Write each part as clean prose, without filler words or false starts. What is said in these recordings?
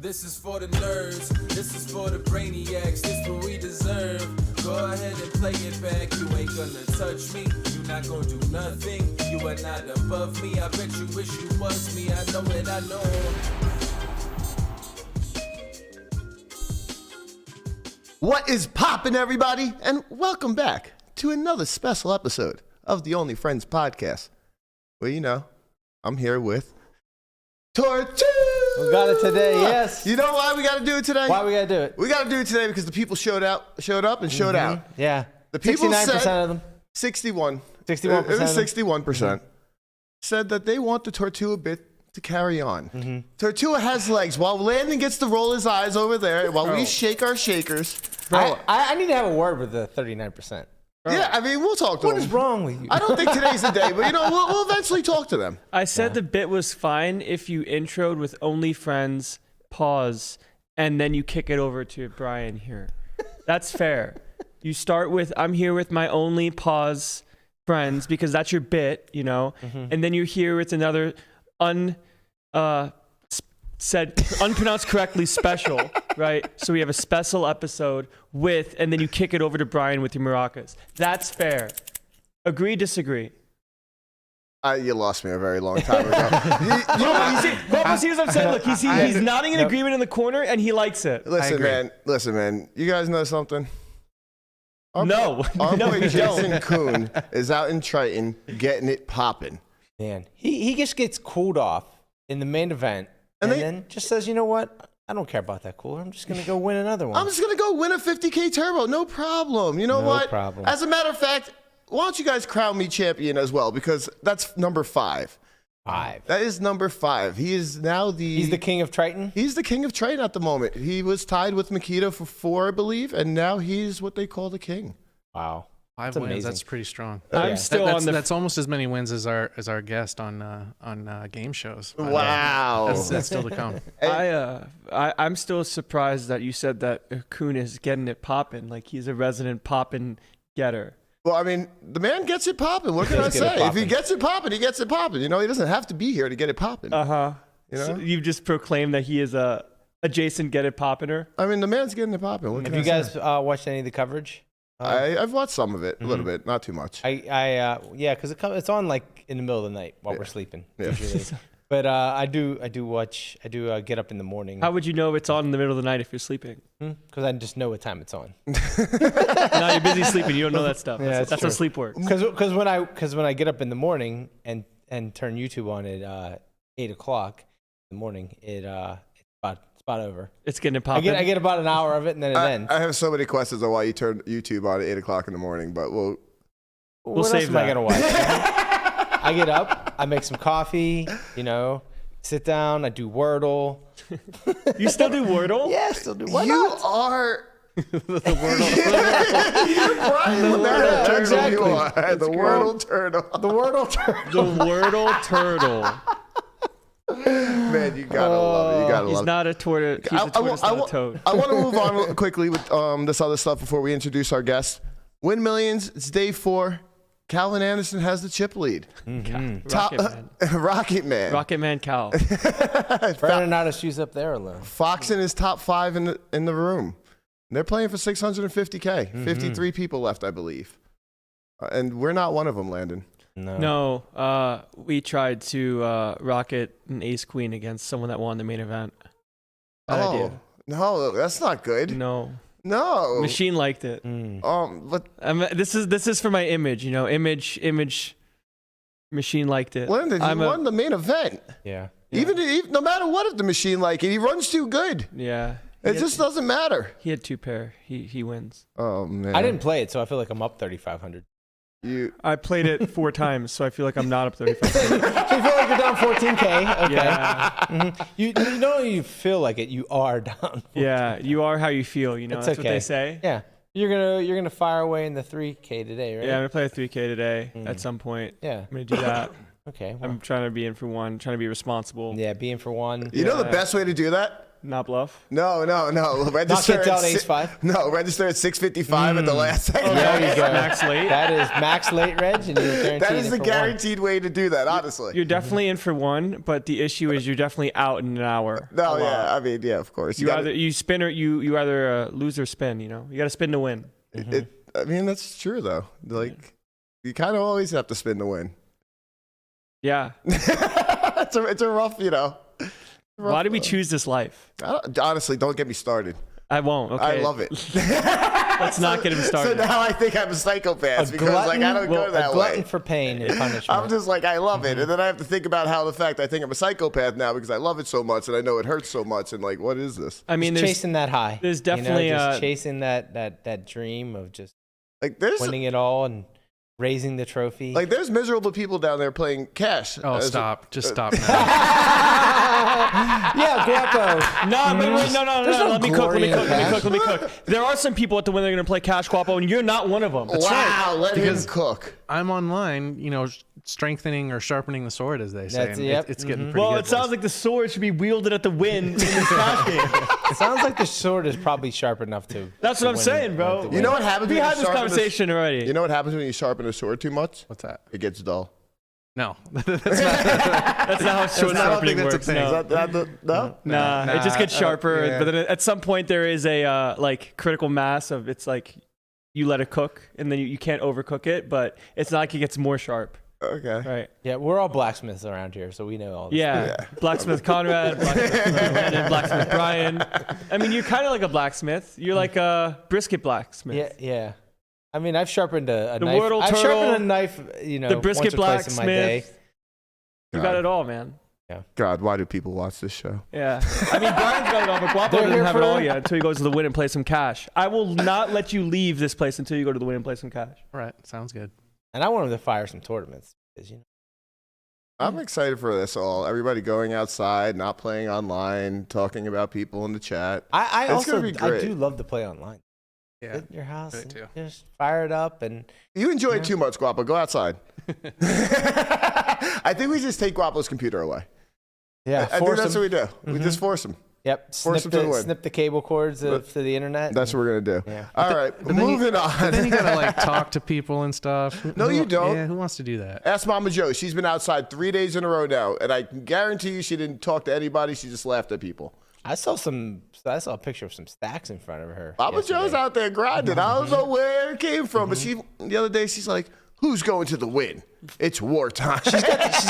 This is for the nerds, this is for the brainiacs, this what we deserve. Go ahead and play it back, you ain't gonna touch me, you not gonna do nothing, you are not above me, I bet you wish you was me, I know it, I know. What is poppin', everybody? And welcome back to another special episode of the Only Friends podcast. Well, you know, I'm here with Tortue. We got it today, yes. You know why we got to do it today? Why we got to do it? We got to do it today because the people showed up and showed out. Yeah. The people 69% said, of them. 61. 61%. It was 61%. Said that they want the Tortue bit to carry on. Tortue has legs. While Landon gets to roll his eyes over there, while we shake our shakers. Bro, I need to have a word with the 39%. Yeah, I mean, we'll talk to them. What is wrong with you? I don't think today's the day, but you know, we'll eventually talk to them. I said the bit was fine if you introed with Only Friends, pause, and then you kick it over to Brian here. That's fair. You start with, I'm here with my only pause friends, because that's your bit, you know, and then you're here with another unpronounced correctly special, right? So we have a special episode with, and then you kick it over to Brian with your maracas. That's fair. Agree, disagree? You lost me a very long time ago. See what I'm saying? Look, he's nodding in agreement in the corner, and he likes it. Listen, man. You guys know something? Our No, boy we Jason don't. Koon is out in Triton getting it popping. Man, he just gets cooled off in the main event and then just says, you know what? I don't care about that cooler. I'm just going to go win another one. I'm just going to go win a 50K turbo. No problem. You know what? No problem. As a matter of fact, why don't you guys crown me champion as well? Because that's number 5. 5. That is number 5. He is now He's the king of Triton? He's the king of Triton at the moment. He was tied with Makita for 4, I believe, and now he's what they call the king. Wow. 5 That's wins. amazing. That's pretty strong. I'm still That's almost as many wins as our guest on game shows. Wow. That's still to come. I'm still surprised that you said that Koon is getting it popping, like he's a resident poppin' getter. Well, I mean, the man gets it popping. What can I say? If he gets it popping, he gets it popping. You know, he doesn't have to be here to get it popping. You know? So you've just proclaimed that he is a Jason get it poppiner. I mean, the man's getting it popping. What can Have you I guys say? watched any of the coverage? I've watched some of it, a little bit, not too much. Yeah, because it's on like in the middle of the night while we're sleeping usually. But I do get up in the morning. How would you know it's on in the middle of the night if you're sleeping? Because I just know what time it's on. Now you're busy sleeping. You don't know that stuff. Yeah, that's how sleep works. Because when I get up in the morning and turn YouTube on at 8 o'clock in the morning, it's about over. It's getting it popping. I get about an hour of it and then it ends. I have so many questions on why you turn YouTube on at 8 o'clock in the morning, but we'll what save else am that. I gonna watch? I get up, I make some coffee, sit down, I do Wordle. You still do Wordle? Yeah, still do. Why you not? are The Wordle. you're Brian the Turtle. exactly. You are the Wordle Turtle. The Wordle turn. The Wordle turtle. Man, you gotta love it. You gotta He's love it. not a tortoise. He's a tortoise, not a toad. I want to move on quickly with this other stuff before we introduce our guest. Wynn Millions, it's day 4. Calvin Anderson has the chip lead. Rocket Man. Rocket Man Cal. Brandon not his shoes up there alone. Foxen is top 5 in the room. They're playing for 650K. 53 people left, I believe. And we're not one of them, Landon. No, we tried to rocket an ace queen against someone that won the main event. Bad idea. No, that's not good. No. Machine liked it. But This is for my image, image. Machine liked it. Landon, he won the main event. Yeah. Even no matter what, if the machine like it, he runs too good. Yeah. It just doesn't matter. He had 2 pair. He wins. Oh man. I didn't play it, so I feel like I'm up 3,500. I played it 4 times, so I feel like I'm not up 35. So you feel like you're down 14K? Okay. Yeah. You know you feel like it. You are down. 14K. Yeah. You are how you feel. That's okay. what they say. Yeah. You're gonna fire away in the 3K today, right? Yeah, I'm gonna play a 3K today at some point. Yeah. I'm gonna do that. Okay. Well. I'm trying to be in for one. Trying to be responsible. Yeah, being for one. You know the best way to do that? Not bluff. No. Not Register get at down ace 5. No, register at 6:55 at the last second. There you go. Max late. That is max late reg, and you're guaranteed. That is it the for guaranteed way to do that, honestly. You're definitely in for one, but the issue is you're definitely out in an hour. No, yeah, I mean, yeah, of course. You either you spin or you either lose or spin. You know, you got to spin to win. I mean, that's true though. Like, you kind of always have to spin to win. Yeah. It's a rough, you know. Why did we choose this life? Honestly, don't get me started. I won't. Okay. I love it. Let's not get him So started. now I think I'm a psychopath because like I don't go that a glutton way. for pain and punishment. I'm just like, I love it. And then I have to think about how the fact I think I'm a psychopath now because I love it so much and I know it hurts so much. And like, what is this? I mean, Just there's chasing that high. there's definitely, just chasing that dream of just Like, there's winning it all and raising the trophy. there's miserable people down there playing cash. Oh, as stop. Just stop now. yeah, Guapo. No, wait, no. There's no Let me cook. glory in cash. Let me cook. There are some people at the win that are going to play cash, Guapo, and you're not one of them. wow, let Because- him cook. I'm online, strengthening or sharpening the sword, as they say. That's- and yep, it's getting pretty Well, good. it sounds like the sword should be wielded at the win in this cash game. It sounds like the sword is probably sharp enough to. That's to what I'm win saying, it, bro. to You win know it. what happens We when you had this sharpen conversation already. You know what happens when you sharpen a sword too much? What's that? It gets dull. No. That's not how sword not- I don't sharpening think that's a works. thing. Is No. no? Nah, it just gets sharper. yeah. But then at some point there is a critical mass of it's like you let it cook and then you can't overcook it, but it's not like it gets more sharp. Okay. Right. Yeah, we're all blacksmiths around here, so we know all this. Yeah. Blacksmith Conrad, Blacksmith Blacksmith Brian. I mean, you're kind of like a blacksmith. You're like a brisket blacksmith. Yeah. I mean, I've sharpened a The knife. Wordle I've turtle, sharpened a knife, the brisket once or twice in my day. blacksmith. You got it all, man. God, why do people watch this show? Yeah. I mean, Brian's got it all, but Guapo They're doesn't here have it for- all yet until he goes to the win and play some cash. I will not let you leave this place until you go to the win and play some cash. All right. Sounds good. And I want him to fire some tournaments. Because, I'm excited for this all. Everybody going outside, not playing online, talking about people in the chat. I It's also gonna be great. I do love to play online. Yeah. Sit in your house Great and too. just fire it up and You enjoy it too much, Guapo. Go outside. I think we just take Guapo's computer away. I think force that's him. what we do. We just force him. Yep, Force him to the win. snip the cable cords to the internet. That's what we're going to do. Yeah. All right, But then moving on. But then you gotta talk to people and stuff. No, you don't. Yeah, who wants to do that? Ask Mama Joe. She's been outside 3 days in a row now, and I can guarantee you she didn't talk to anybody. She just laughed at people. I saw a picture of some stacks in front of her. Mama yesterday. Joe's out there grinding. I don't know where it came from, but the other day she's like, "Who's going to the win? It's wartime." She's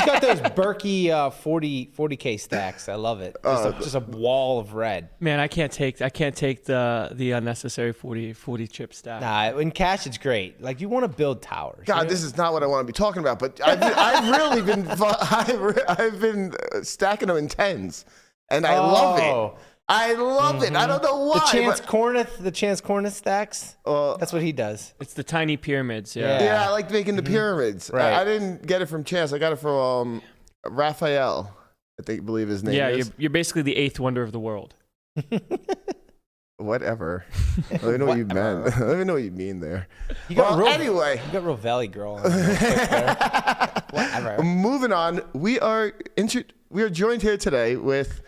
got those Berkey 40K stacks. I love it. Just a wall of red. Man, I can't take the unnecessary 40 chip stack. Nah, in cash it's great. Like you want to build towers. God, this is not what I want to be talking about, but I've really been I've been stacking them in tens, and I love it. I love it. I don't know why. The Chance Corneth stacks. That's what he does. It's the tiny pyramids. Yeah. Yeah, I like making the pyramids. Right. I didn't get it from Chance. I got it from Raphael. I believe his name is. You're basically the eighth wonder of the world. Whatever. I don't even know what you meant. I don't even know what you mean there. Anyway. You got real Valley Girl. On real quick there. Whatever. Moving on. We are joined here today with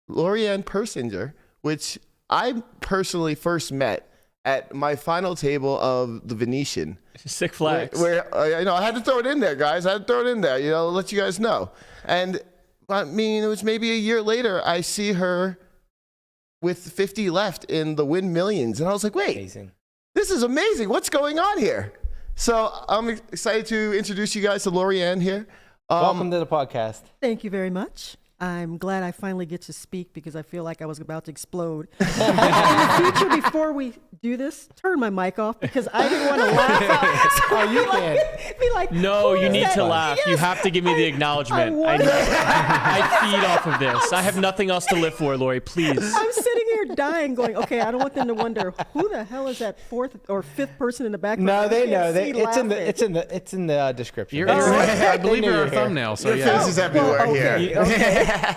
Loriann Persinger, which I personally first met at my final table of the Venetian. Sick flags. Where I had to throw it in there, guys. I had to throw it in there, let you guys know. And I mean, it was maybe a year later, I see her with 50 left in the Wynn Millions. And I was like, wait, Amazing. this is amazing. What's going on here? So I'm excited to introduce you guys to Loriann here. Welcome to the podcast. Thank you very much. I'm glad I finally get to speak because I feel like I was about to explode. In the future, before we do this, turn my mic off because I didn't want to laugh. You can. Be like, No, "Who you is need that?" to laugh. You Yes, have to give me the acknowledgement. I I feed off of this. I have nothing else to live for, Lori. Please. I'm sitting here dying, going, okay, I don't want them to wonder who the hell is that fourth or fifth person in the background. No, I they can't know. see laughing. It's in the description. You're, They- I believe they know you're a here. thumbnail, so Your yeah. face is everywhere okay. here.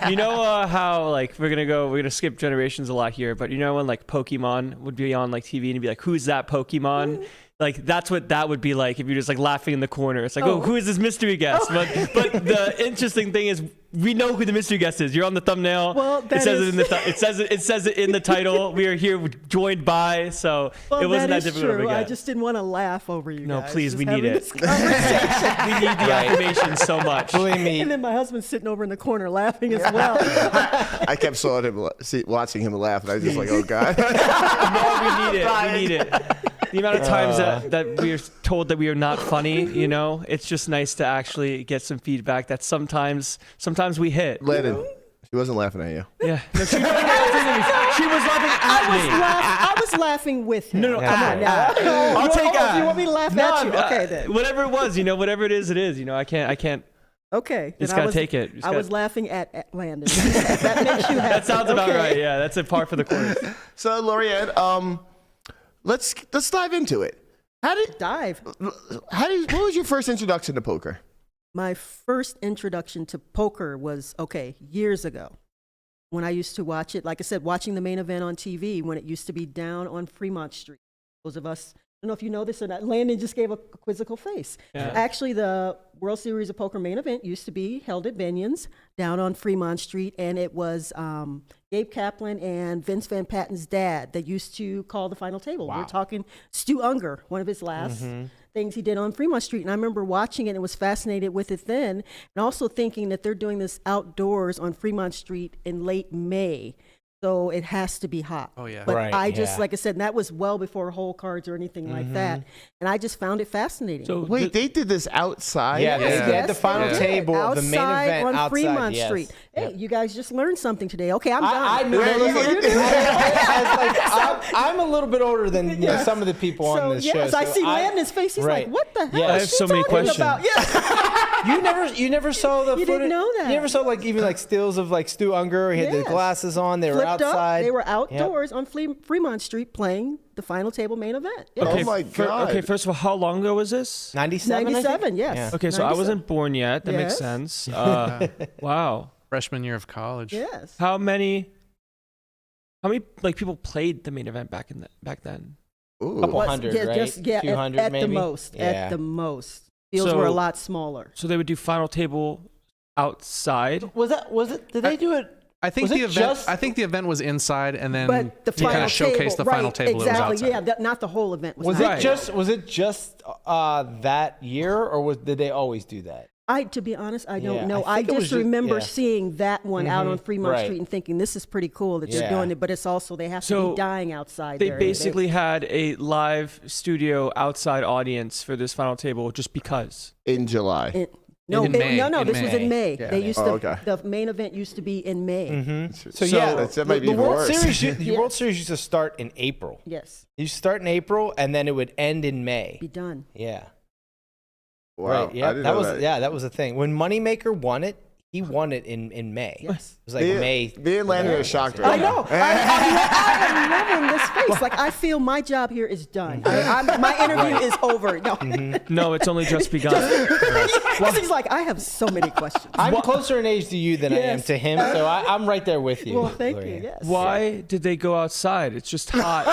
You know how we're gonna skip generations a lot here, but you know when Pokemon would be on TV and it'd be like, who's that Pokemon? That's what that would be like if you're just laughing in the corner. It's like, oh, who is this mystery guest? But the interesting thing is we know who the mystery guest is. You're on the thumbnail. Well, it that says is- it in the it says it in the title. We are here joined by, so Well, it wasn't that is difficult to true. I forget. just didn't want to laugh over you No, guys. please, just we need having it. this conversation. We need the affirmation so much. Believe me. And then my husband's sitting over in the corner laughing as well. I kept watching him laugh, and I was just like, oh god. No, we need it. We need it. The amount of times that we are told that we are not funny, you know, it's just nice to actually get some feedback that sometimes we hit. Landon, she wasn't laughing at you. Yeah. No, she was laughing at me. I was laughing with him. No, Come on now. I'll take You want me to laugh at you? Okay, then. Whatever it was, whatever it is, I can't. Okay. Just then gotta take it. Just I gotta- was laughing at Landon. If that makes you happy. That sounds about Okay. right. Yeah, that's a par for the course. So, Loriann, let's dive into it. Dive. What was your first introduction to poker? My first introduction to poker was, years ago when I used to watch it. Like I said, watching the main event on TV when it used to be down on Fremont Street. Those of us, I don't know if you know this or not, Landon just gave a quizzical face. Yeah. Actually, the World Series of Poker main event used to be held at Binion's down on Fremont Street, and it was Gabe Kaplan and Vince Van Patten's dad that used to call the final table. We're talking Stu Unger, one of his last things he did on Fremont Street. And I remember watching it and was fascinated with it then, and also thinking that they're doing this outdoors on Fremont Street in late May. So it has to be hot. Oh, yeah. But Right, I just, yeah. like I said, and that was well before hole cards or anything like that. And I just found it fascinating. So Wait, they did this outside? Yeah, Yes, they had the yes, final they did. table of the main Outside event on outside. Fremont yes. Street. Hey, Yep. you guys just learned something today. Okay, I'm done. I knew Yeah, I'm a little bit older than some of the people on this show. yes, I so see Landon's face. He's right. like, "What the hell?" Yeah. I is have she so many talking questions. about?" Yeah. You never saw the You footage? didn't know that. You never saw even stills of Stu Unger. He had the Yes. glasses on. They were Flipped outside. up. They were outdoors on Fremont Street playing the final table main event. Yeah. Oh my God. Okay, first of all, how long ago was this? 97. 97, yes. Yeah. Okay, so I 97. wasn't born yet. That makes Yes. sense. Wow. Freshman year of college. Yes. How many people played the main event back then? Ooh. Couple Was- hundred, yeah, right? just- yeah, 200 at the maybe? most. Yeah. At the most. Fields So- were a lot smaller. So they would do final table outside. Was it? Did they do it? I think Was the it event. just- I think the event was inside, and then But the you kind final of showcased table, the final right, table. exactly. It was outside. Yeah, not the whole event. Was not it just that year, or did they always do that? To be honest, I don't Yeah, know. I I think it was just just- remember yeah. seeing that one out on Fremont right. Street and thinking, this is pretty cool that Yeah. they're doing it, but it's also, they have to So be dying outside They there. basically had a live studio outside audience for this final table just because. In July. This In May. was in May. Yeah. They used Oh, to, okay. the main event used to be in May. So yeah, that might be the even World worse. Series. The Yes. World Series used to start in April. Yes, It used to start in April, and then it would end in May. be done. Yeah. Wow. Right. Yeah. I didn't know that. That was the thing. When Moneymaker won it, he won it in May. Yes. It was like May. Me and Landon are shocked I right now. know. I am loving this face. Like, I feel my job here is done. My interview is over. No. No, it's only just begun. He's like, I have so many questions. I'm closer in age to you than I am Yes. to him, so I'm right there with you. Well, thank you. Loriann. Yes. Why did they go outside? It's just hot.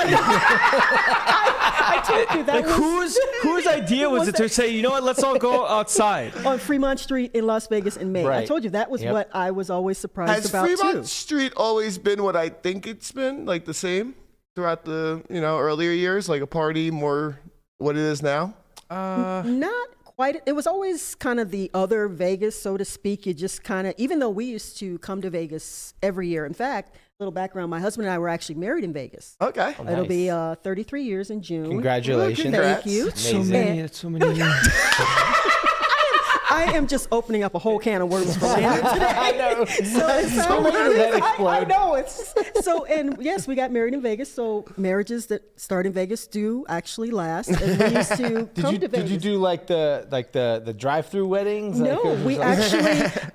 I told you that Like was whose idea was it to say, you know what, let's all go outside? on Fremont Street in Las Vegas in May. I Right. told you that was Yep. what I was always surprised Has about Fremont too. Street always been what I think it's been, like the same throughout the earlier years, like a party more what it is now? Not quite. It was always kind of the other Vegas, so to speak. You just kind of, even though we used to come to Vegas every year. In fact, little background, my husband and I were actually married in Vegas. Okay. It'll be 33 years in June. Congratulations. Thank you. So Amazing. many. It's so many. I am just opening up a whole can of worms for Landon today. I know. So many that I explode. know it's so. And yes, we got married in Vegas. So marriages that start in Vegas do actually last. And we used to come to Vegas. Did you do like the drive-through weddings? No, Like, it was we like- actually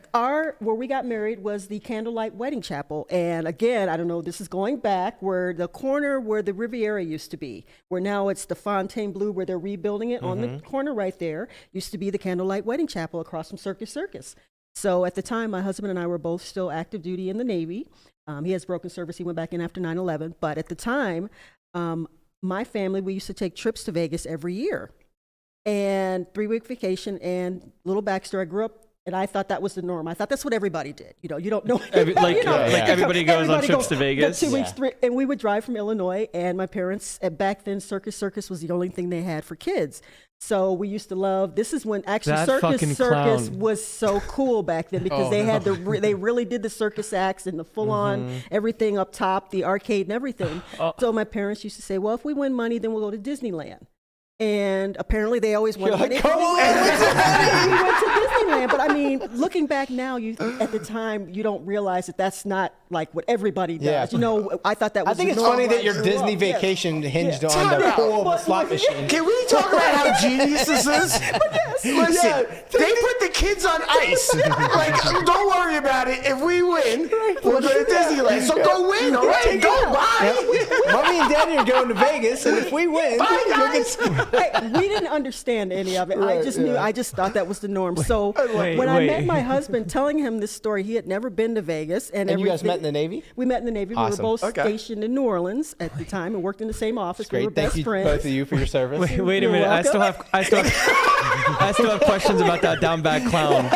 where we got married was the Candlelight Wedding Chapel. And again, I don't know, this is going back where the corner where the Riviera used to be, where now it's the Fontainebleau where they're rebuilding it on the corner right there, used to be the Candlelight Wedding Chapel across from Circus. So at the time, my husband and I were both still active duty in the Navy. He has broken service. He went back in after 9/11. But at the time, my family, we used to take trips to Vegas every year. And 3-week vacation. And little backstory, I grew up And I thought that was the norm. I thought that's what everybody did. You know, you don't know. Everybody goes on trips to Vegas. 2 weeks, and we would drive from Illinois. And my parents, back then, Circus was the only thing they had for kids. So we used to love. This is when actually That fucking Circus clown. was so cool back then because they had they really did the circus acts and the full on everything up top, the arcade and everything. So my parents used to say, well, if we win money, then we'll go to Disneyland. And apparently they always wanted money. come on! We went to Disneyland. But I mean, looking back now, at the time, you don't realize that that's not like what everybody does. Yeah. You know, I thought that was I think the it's norm funny when that I your grew Disney up. Yes. vacation hinged Yeah. on the Time pool out. of a slot machine. Can we talk about how genius this is? Listen, they put the kids on ice. Like, don't worry about it. If we win, we'll go to Disneyland. So go win, all right? Go, bye. Mommy and Daddy are going to Vegas, and if we win, Bye, you'll guys. Hey, we didn't understand any of it. I just knew. I just thought that was the norm. So Wait, when I wait. met my husband, telling him this story, he had never been to Vegas, and And you guys everything- met in the Navy? We met in the Navy. Awesome. We were both Okay. stationed in New Orleans at the time and worked in the same office. We were Great. Thank best you, friends. both of you, for your service. Wait a You're minute. welcome. I still have questions about that down bad clown.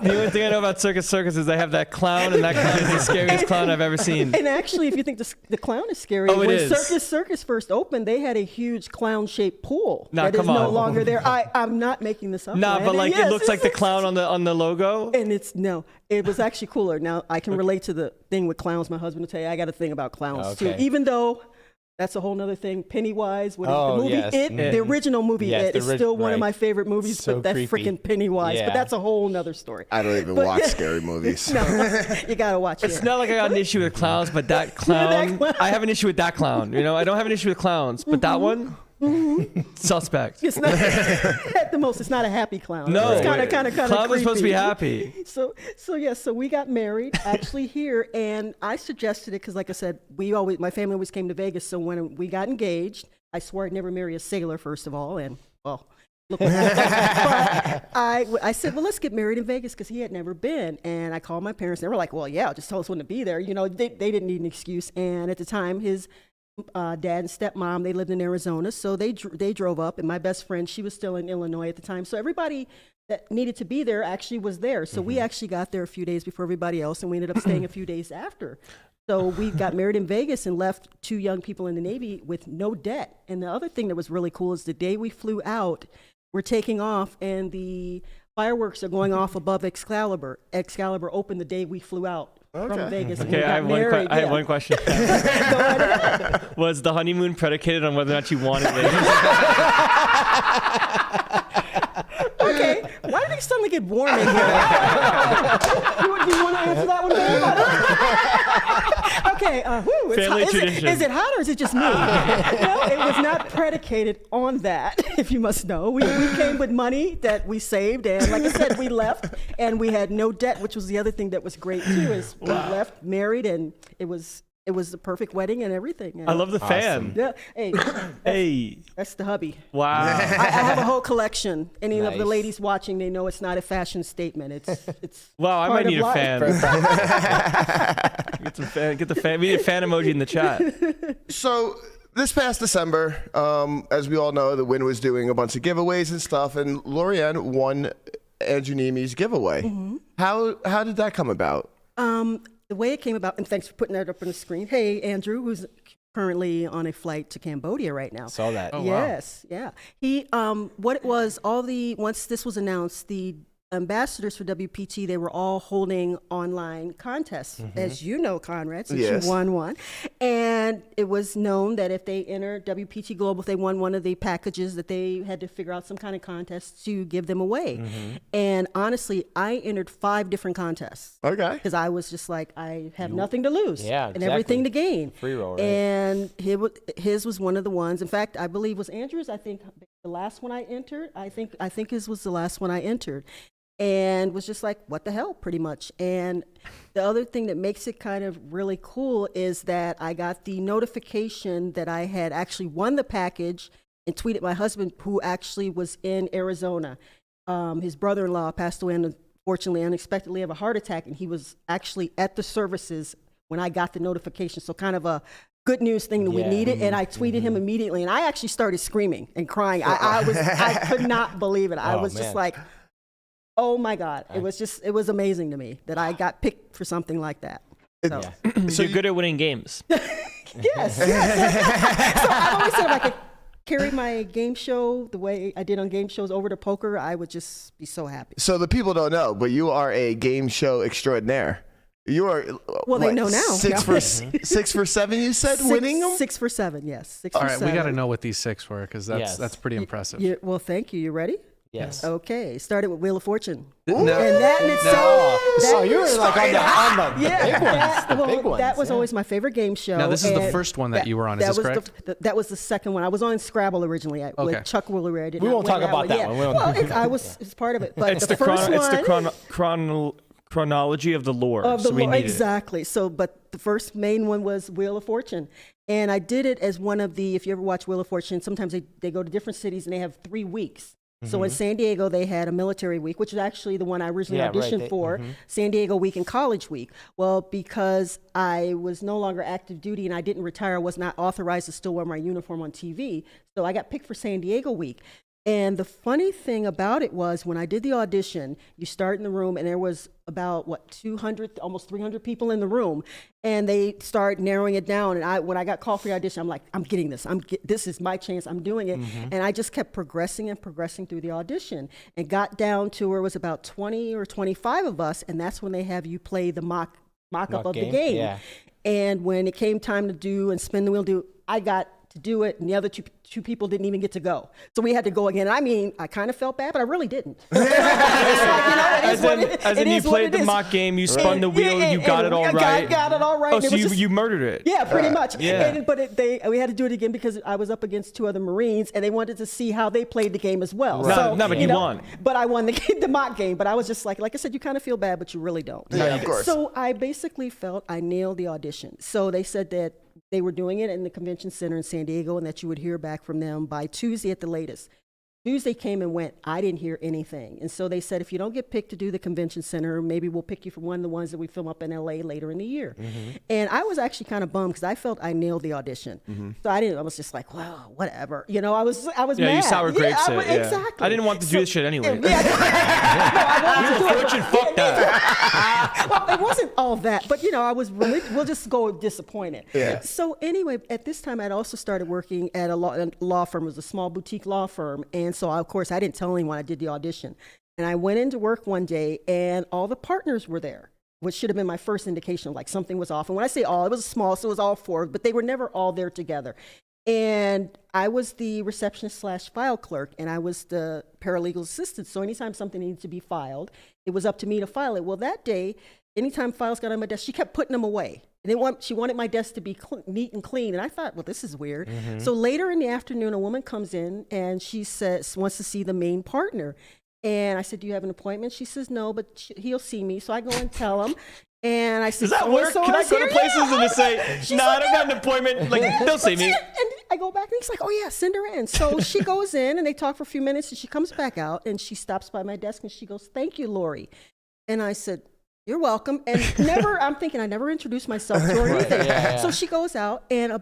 The only thing I know about Circus is they have that clown, and that clown is the scariest clown I've ever seen. And actually, if you think the clown is scary, Oh, it when is. Circus first opened, they had a huge clown-shaped pool Nah, that is come no on. longer there. I'm not making this up. Nah, but Landon. like Yes, it looks like the it's- clown on the logo. And it was actually cooler. Now I can relate to the thing with clowns. My husband will tell you, I got a thing about clowns too. Okay. Even though that's a whole nother thing. Pennywise, what is Oh, the movie yes. It? Mhm. The original movie Yes, It the is still one of right. my favorite movies. So but that creepy. freaking Pennywise. Yeah. But that's a whole nother story. I don't even watch scary movies. No, you gotta watch it. It's not like I got an issue with clowns, but that clown, clown. I have an issue with that clown. You know, I don't have an issue with clowns, but that one, suspect. It's not at the most. It's not a happy clown. No, it's kind of clowns are supposed to be happy. So we got married actually here, and I suggested it because, like I said, my family always came to Vegas. So when we got engaged, I swore I'd never marry a sailor, first of all, and well. Look what happened. But I said, well, let's get married in Vegas because he had never been. And I called my parents. They were like, well, yeah, just tell us when to be there. You know, they didn't need an excuse. And at the time, his dad and stepmom, they lived in Arizona. So they drove up. And my best friend, she was still in Illinois at the time. So everybody that needed to be there actually was there. So we actually got there a few days before everybody else. And we ended up staying a few days after. So we got married in Vegas and left 2 young people in the Navy with no debt. And the other thing that was really cool is the day we flew out, we're taking off and the fireworks are going off above Excalibur. Excalibur opened the day we flew out from Vegas. And we Okay, I got have married. I have one question. Go right ahead. Was the honeymoon predicated on whether or not you wanted Vegas? Okay, why did it suddenly get warm in here? you want to answer that one, babe? Okay, Family is tradition. it hot or is it just me? No, it was not predicated on that, if you must know. We came with money that we saved, and like I said, we left, and we had no debt, which was the other thing that was great too, is we left married, and it was the perfect wedding and everything. And I love the fan. yeah, hey, Hey, that's the hubby. wow. I have a whole collection. Any of the Nice. ladies watching, they know it's not a fashion statement. It's Wow, I part might of need a life. fan. Get the fan. We need a fan emoji in the chat. So this past December, as we all know, the Wynn was doing a bunch of giveaways and stuff, and Loriann won Andrew Neeme's giveaway. Mm-hmm. How did that come about? The way it came about, and thanks for putting that up on the screen. Hey, Andrew, who's currently on a flight to Cambodia right now. Saw that. Oh, wow. Yes, yeah. He, what it was, once this was announced, the ambassadors for WPT, they were all holding online contests, as you know, Conrad, since Yes. you won one. And it was known that if they entered WPT Global, if they won one of the packages, that they had to figure out some kind of contest to give them away. And honestly, I entered 5 different contests. Okay. Because I was just like, I have nothing to lose Yeah, and everything to exactly. gain. Free roll, right? And his was one of the ones. In fact, I believe was Andrew's. I think the last one I entered. I think his was the last one I entered, and was just like, what the hell, pretty much. And the other thing that makes it kind of really cool is that I got the notification that I had actually won the package, and tweeted my husband, who actually was in Arizona. His brother-in-law passed away, unfortunately, unexpectedly of a heart attack, and he was actually at the services when I got the notification. So kind of a good news thing that we Yeah. needed. And I tweeted him immediately, and I actually started screaming and crying. I could not believe it. I Oh, was just man. like, Oh my God. It was amazing to me that I got picked for something like that. So, So you're good at winning games. yes. So I've always said if I could carry my game show the way I did on game shows over to poker, I would just be so happy. So the people don't know, but you are a game show extraordinaire. You are They know now. 6 for 7. You said winning them. 6 for 7. Yes. 6 All for right, 7. we got to know what these 6 were because Yes. that's pretty impressive. Well, thank you. You ready? Yes. Okay. Started with Wheel of Fortune. No. And that in itself. Oh, you were like on the big ones. The big ones. That was yeah. always my favorite game show. Now, this is the and first one that you were on. Is this was correct? that was the second one. I was on Scrabble originally Okay. with Chuck Woolery. I did We not won't win talk about that Yeah. one. We won't- Well, I was it's part of it. But It's the first one chronology of the lore. of the so we lore, need exactly. So, but the first main one was Wheel of Fortune, and I did it as one of the. If you ever watch Wheel of Fortune, sometimes they go to different cities and they have 3 weeks. So in San Diego, they had a military week, which is actually the one I originally Yeah, right. auditioned for, San Diego week and college week. Well, because I was no longer active duty and I didn't retire, I was not authorized to still wear my uniform on TV. So I got picked for San Diego week. And the funny thing about it was when I did the audition, you start in the room and there was about 200, almost 300 people in the room, and they start narrowing it down. And when I got called for the audition, I'm like, I'm getting this. This is my chance. I'm doing it. And I just kept progressing and progressing through the audition, and got down to where it was about 20 or 25 of us, and that's when they have you play the mock up of the game. Yeah. And when it came time to do and spin the wheel, I got to do it, and the other two people didn't even get to go. So we had to go again. I mean, I kind of felt bad, but I really didn't. As in you played the mock game, you spun the wheel, you got it all right. I got it all right. Oh, and it so was just- you murdered it. Yeah, pretty much. yeah. We had to do it again because I was up against 2 other Marines, and they wanted to see how they played the game as well. Right. So, No, but you won. But I won the mock game. But I was just like I said, you kind of feel bad, but you really don't. Yeah, of course. So I basically felt I nailed the audition. So they said that they were doing it in the convention center in San Diego, and that you would hear back from them by Tuesday at the latest. Tuesday came and went. I didn't hear anything. And so they said, if you don't get picked to do the convention center, maybe we'll pick you for one of the ones that we film up in LA later in the year. And I was actually kind of bummed because I felt I nailed the audition. So I was just like, well, whatever. I was Yeah, mad. you sour grapes it. Yeah. Exactly. I didn't want to do this shit anyway. Yeah, I wanted to do it. Fortune, fuck that. Well, it wasn't all that, but I was really, we'll just go disappointed. Yeah. So anyway, at this time, I'd also started working at a law firm. It was a small boutique law firm. And so, of course, I didn't tell anyone I did the audition. And I went into work one day, and all the partners were there, which should have been my first indication of like something was off. And when I say all, it was small, so it was all 4, but they were never all there together. And I was the receptionist / file clerk, and I was the paralegal assistant. So anytime something needed to be filed, it was up to me to file it. Well, that day, anytime files got on my desk, she kept putting them away. She wanted my desk to be neat and clean. And I thought, well, this is weird. So later in the afternoon, a woman comes in and she wants to see the main partner. And I said, do you have an appointment? She says, no, but he'll see me. So I go and tell him. And I said, Does that work? so-and-so Can I is go to here? places Yeah. and just say, She's no, I like, don't got an appointment? Like, they'll see me. And I go back and he's like, oh yeah, send her in. So she goes in and they talk for a few minutes and she comes back out and she stops by my desk and she goes, thank you, Lori. And I said, you're welcome. And I'm thinking I never introduced myself to her or anything. Yeah. So she goes out, and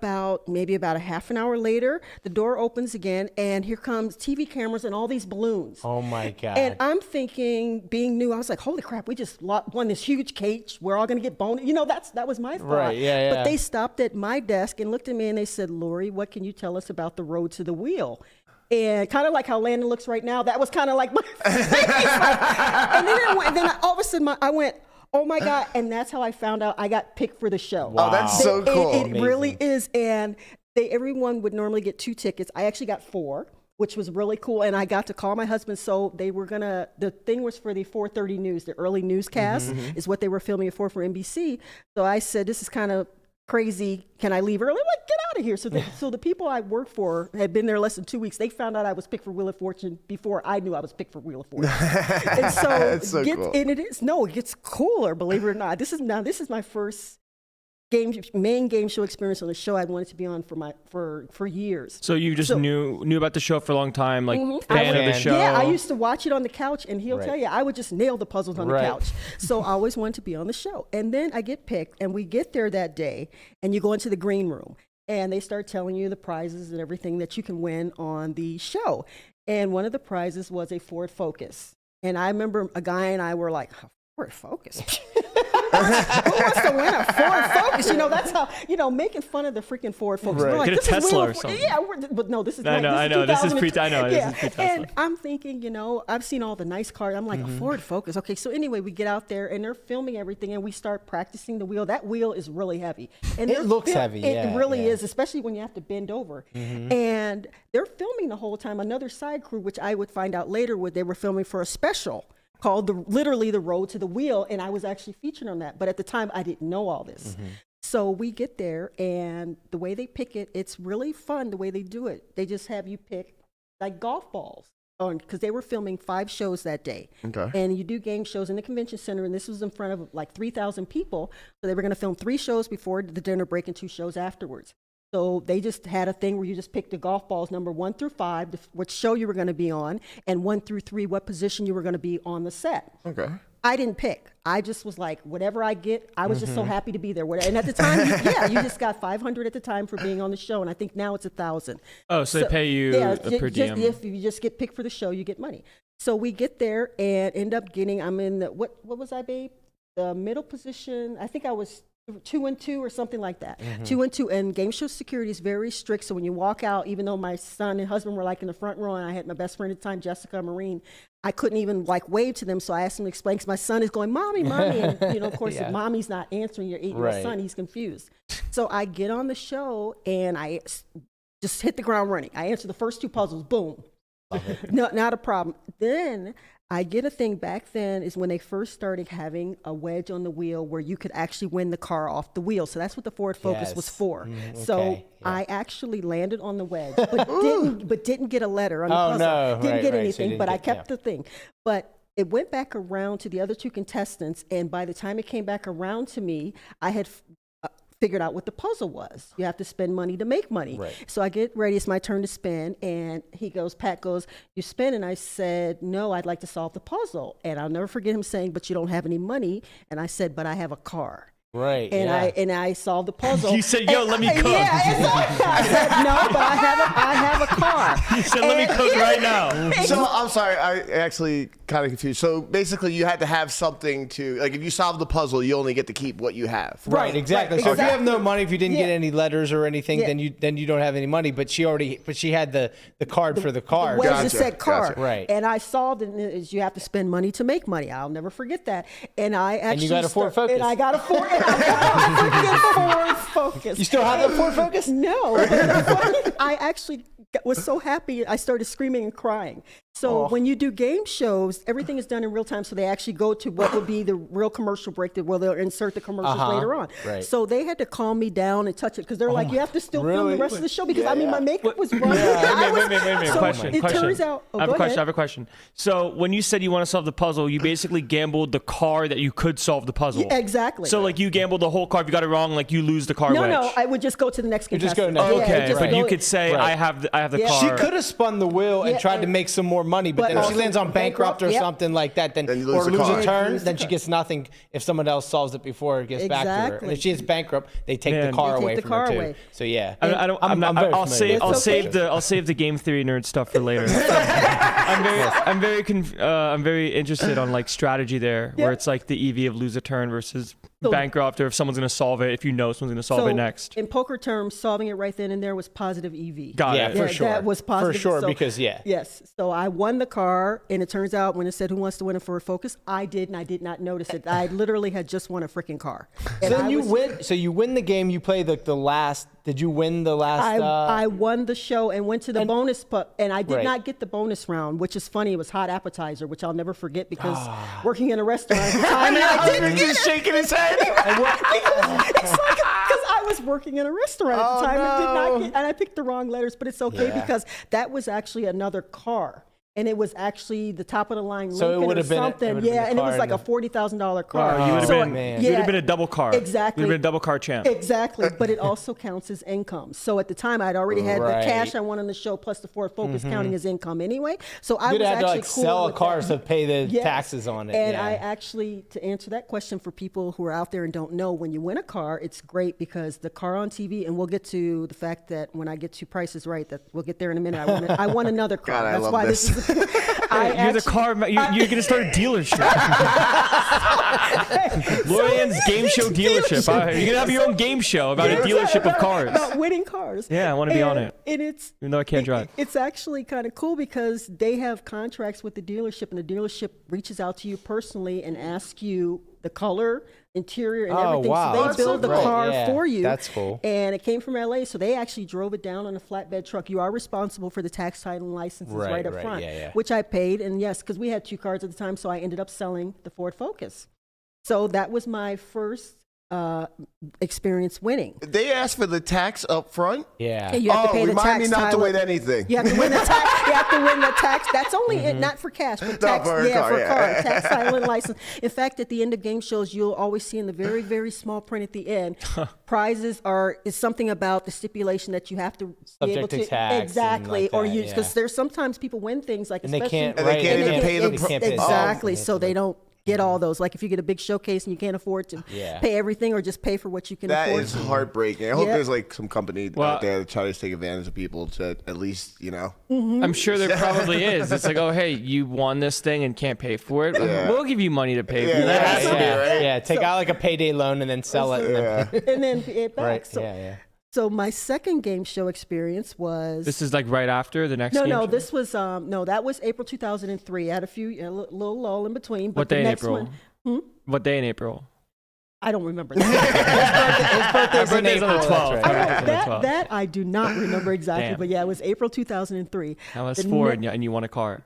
maybe about a half an hour later, the door opens again, and here comes TV cameras and all these balloons. Oh my God. And I'm thinking, being new, I was like, holy crap, we just won this huge cage. We're all going to get boned. That was my thought. Right, yeah, But yeah. they stopped at my desk and looked at me and they said, Lori, what can you tell us about the road to the wheel? And kind of like how Landon looks right now, that was kind of like my face. And then all of a sudden I went, oh my God. And that's how I found out I got picked for the show. Wow. Oh, that's so cool. It really is. And everyone would normally get 2 tickets. I actually got 4, which was really cool. And I got to call my husband. So they were the thing was for the 4:30 news, the early newscast is what they were filming it for NBC. So I said, this is kind of crazy. Can I leave early? I'm like, get out of here. So the people I worked for had been there less than 2 weeks. They found out I was picked for Wheel of Fortune before I knew I was picked for Wheel of Fortune. And so, That's so cool. And it gets cooler, believe it or not. This is my first main game show experience on a show I wanted to be on for years. So you just knew about the show for a long time, like fan of the Fan. show. Yeah, I used to watch it on the couch, and he'll Right. tell you, I would just nail the puzzles on the Right. couch. So I always wanted to be on the show. And then I get picked, and we get there that day, and you go into the green room, and they start telling you the prizes and everything that you can win on the show. And one of the prizes was a Ford Focus. And I remember a guy and I were like, Ford Focus. Who wants to win a Ford Focus? That's how, making fun of the freaking Ford Focus. Right. We're like, Get a this is Tesla real or something. Yeah, but no, this is I know. This is pre. I know. Yeah. This is pre-Tesla. And I'm thinking, I've seen all the nice cars. I'm like, a Ford Focus. Okay, so anyway, we get out there and they're filming everything and we start practicing the wheel. That wheel is really heavy. And It looks heavy, It really yeah. is, especially when you have to bend over. And they're filming the whole time. Another side crew, which I would find out later, they were filming for a special called literally the Road to the Wheel, and I was actually featured on that. But at the time, I didn't know all this. So we get there, and the way they pick it, it's really fun the way they do it. They just have you pick like golf balls, because they were filming 5 shows that day. Okay. And you do game shows in the convention center, and this was in front of like 3,000 people. So they were going to film 3 shows before the dinner break and 2 shows afterwards. So they just had a thing where you just picked the golf balls, number 1 through 5, which show you were going to be on, and 1 through 3, what position you were going to be on the set. Okay. I didn't pick. I just was like, whatever I get, I was just so happy to be there. And at the time, you just got $500 at the time for being on the show, and I think now it's $1,000. Oh, so they pay you per diem. If you just get picked for the show, you get money. So we get there and end up getting. I'm in the what was I, babe? The middle position. I think I was 2 and 2 or something like that. 2 and 2. And game show security is very strict. So when you walk out, even though my son and husband were like in the front row, and I had my best friend at the time, Jessica Marine, I couldn't even like wave to them. So I asked him to explain, because my son is going, "Mommy, mommy," and of course, if mommy's not answering your 8-year-old son, he's confused. So I get on the show and I just hit the ground running. I answer the first 2 puzzles. Boom. No, not a problem. Then I get a thing. Back then is when they first started having a wedge on the wheel where you could actually win the car off the wheel. So that's what the Ford Focus was for. So I actually landed on the wedge, but didn't get a letter on the puzzle. No. Didn't get anything, So but I kept the thing. But it went back around to the other 2 contestants, and by the time it came back around to me, I had figured out what the puzzle was. You have to spend money to make money. Right. So I get ready. It's my turn to spin. And Pat goes, "You spin?" And I said, "No, I'd like to solve the puzzle." And I'll never forget him saying, "But you don't have any money." And I said, "But I have a car." Right. And I solved the puzzle. You said, "Yo, let me cook." Yeah, exactly. I said, "No, but I have a car." You said, "Let me cook right now." So I'm sorry, I actually kind of confused. So basically, you had to have something to, like, if you solve the puzzle, you only get to keep what you have. Right, exactly. Right, So if you have exactly. no money, if you didn't get any letters or anything, Yeah. then you don't have any money. But she had the card for the car. Wedge Gotcha, that said car. gotcha. Right. And I solved it, and it is you have to spend money to make money. I'll never forget that. And I actually you got a Ford Focus. And I got a Ford. And I got a freaking Ford Focus. You still have the Ford Focus? No. I actually was so happy. I started screaming and crying. So when you do game shows, everything is done in real time. So they actually go to what would be the real commercial break where they'll insert the commercials later on. Right. So they had to calm me down and touch it because they're like, you have to still film really? the rest of the show because my makeup was running. Wait a minute. So Question. it turns out. I have a question. So when you said you want to solve the puzzle, you basically gambled the car that you could solve the puzzle. Exactly. So like you gambled the whole car. If you got it wrong, like you lose the car wedge. No, I would just go to the next You just contestant. go next. Yeah, Okay, just but go- you could say Right. I have the Yeah. car. She could have spun the wheel and Yeah, tried to and- make some more money, but but then if she also lands on bankrupt or yep. something like that, then Then you or lose the lose car. a turn, Lose the then she car. gets nothing if someone else solves it before it gets back to her. And Exactly. if she is bankrupt, they take Man. the car They take away the from car her too. away. So yeah, I'm not. very I'll familiar. save okay. I'll save the game theory nerd stuff for later. I'm very interested on like strategy there, where Yeah. it's like the EV of lose a turn versus So- bankrupt, or if someone's gonna solve it, if you know someone's gonna solve it next. In poker terms, solving it right then and there was positive EV. Got yeah, it. for Yeah, sure. that was positive. For sure, So- because Yes. So I won the car, and it turns out when it said who wants to win a Ford Focus, I did, and I did not notice it. I literally had just won a freaking car. And So then I you was- win. So you win the game. You play the last. Did you win the last? I won the show and went to the bonus, and I did Right. not get the bonus round, which is funny. It was hot appetizer, which I'll never forget because working in a restaurant at the time, and I didn't get it. shaking his head. It's like because I was working in a restaurant at the time and did not no. get, and I picked the wrong letters, but it's okay because that was actually another car. And it was actually the top of the line So it Lincoln would or have been a- it something. would have been Yeah, the and it car was like and a $40,000 car. You would have So, been. man. You would have been a double car. Exactly. You would have been a double car champ. Exactly, but it also counts as income. So at the time, I'd already had the Right. cash I won on the show plus the Ford Focus counting as income anyway. So I You'd was have to actually like cool sell with cars that. to pay the Yes. taxes on it. And yeah. I actually, to answer that question for people who are out there and don't know, when you win a car, it's great because the car on TV, and we'll get to the fact that when I get to Price is Right, that we'll get there in a minute. I won another car. God, I That's love why this. this is You're the car. You're gonna start a dealership. Loriann's game show dealership. You're gonna have your own game show about a dealership of cars. About winning cars. Yeah, I want to be on it. And it's even though I can't drive. It's actually kind of cool because they have contracts with the dealership, and the dealership reaches out to you personally and asks you the color, interior, and everything. Wow. So they build the car for you. That's cool. And it came from LA, so they actually drove it down on a flatbed truck. You are responsible for the tax, title, and licenses right up front, which I paid. And yes, because we had 2 cars at the time, so I ended up selling the Ford Focus. So that was my first experience winning. They asked for the tax up front? Yeah. You have to pay the remind tax, me not to title. win anything. You have to win the tax. You have to win the tax. That's only not for cash, but tax. for a car. Tax, title, and license. In fact, at the end of game shows, you'll always see in the very, very small print at the end, prizes is something about the stipulation that you have to be able Subject to to tax exactly, and or like you that, because there's sometimes people win things like and they can't, And they can't even pay the exactly. So they don't get all those. Like if you get a big showcase and you can't afford to pay everything, or just pay for what you can That afford. is heartbreaking. I hope Yeah. there's like some company out there that tries to take advantage of people to at least, I'm sure there probably is. It's like, oh, hey, you won this thing and can't pay for it. Yeah. We'll give you money to pay for Yeah, that has that. to be, right? Yeah, take out like a payday loan and then sell it. and then pay it back. Right. So, so my second game show experience was This is like right after the next game no, show? this was that was April 2003. I had a little lull in between. But What the day in next April? one, What day in April? I don't remember. That. His My birthday's on the 12th. I My don't, birthday's on the 12th. that I do not remember exactly, Damn. but yeah, it was April 2003. I was The 4 ne- and you won a car.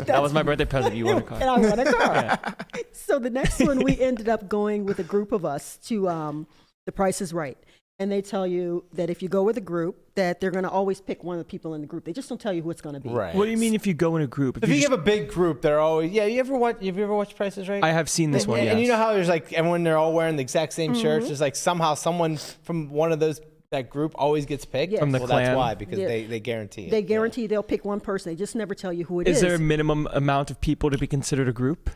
That was my birthday present. You won a car. And I won a car. So the next one, we ended up going with a group of us to The Price is Right. And they tell you that if you go with a group, that they're going to always pick one of the people in the group. They just don't tell you who it's going to be. Right. What do you mean if you go in a group? If you have a big group, they're always you ever watched Prices Right? I have seen this one, And you yes. know how there's like everyone they're all wearing the exact same shirts. There's like somehow someone from one of that group always gets picked. Yes. From the well, clan? that's why because Yeah. they guarantee it. They guarantee they'll pick one person. They just never tell you who it is. Is there a minimum amount of people to be considered a group?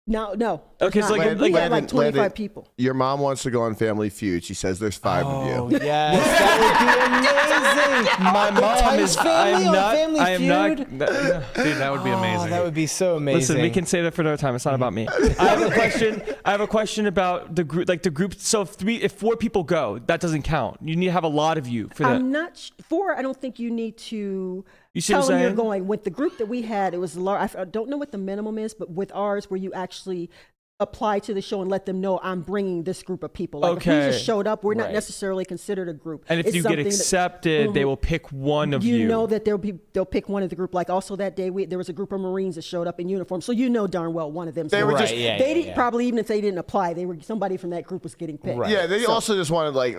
No. Okay, so not. like- we had like 25 Landon, people. Your mom wants to go on Family Feud. She says there's 5 of Oh you. yes, that would be amazing. My mom Tice is. family I'm on not. Family I am Feud? not. Dude, that would be amazing. Oh, that would be so amazing. Listen, we can say that for another time. It's not about me. I have a question. I have a question about the group. Like the group. So if 4 people go, that doesn't count. You need to have a lot of you for that. I'm not 4. I don't think you need to You see what tell I'm them you're saying? going. With the group that we had, it was large. I don't know what the minimum is, but with ours, where you actually apply to the show and let them know I'm bringing this group of people. Like if we Okay. just showed up, we're not Right. necessarily considered a group. And if It's you get something that- accepted, they will pick one of you. you know that they'll pick one of the group. Like also that day, there was a group of Marines that showed up in uniform, so you know darn well one of them. They were Right, just yeah, they yeah, didn't yeah. probably even if they didn't apply, somebody from that group was getting picked. Right. Yeah, they also just wanted like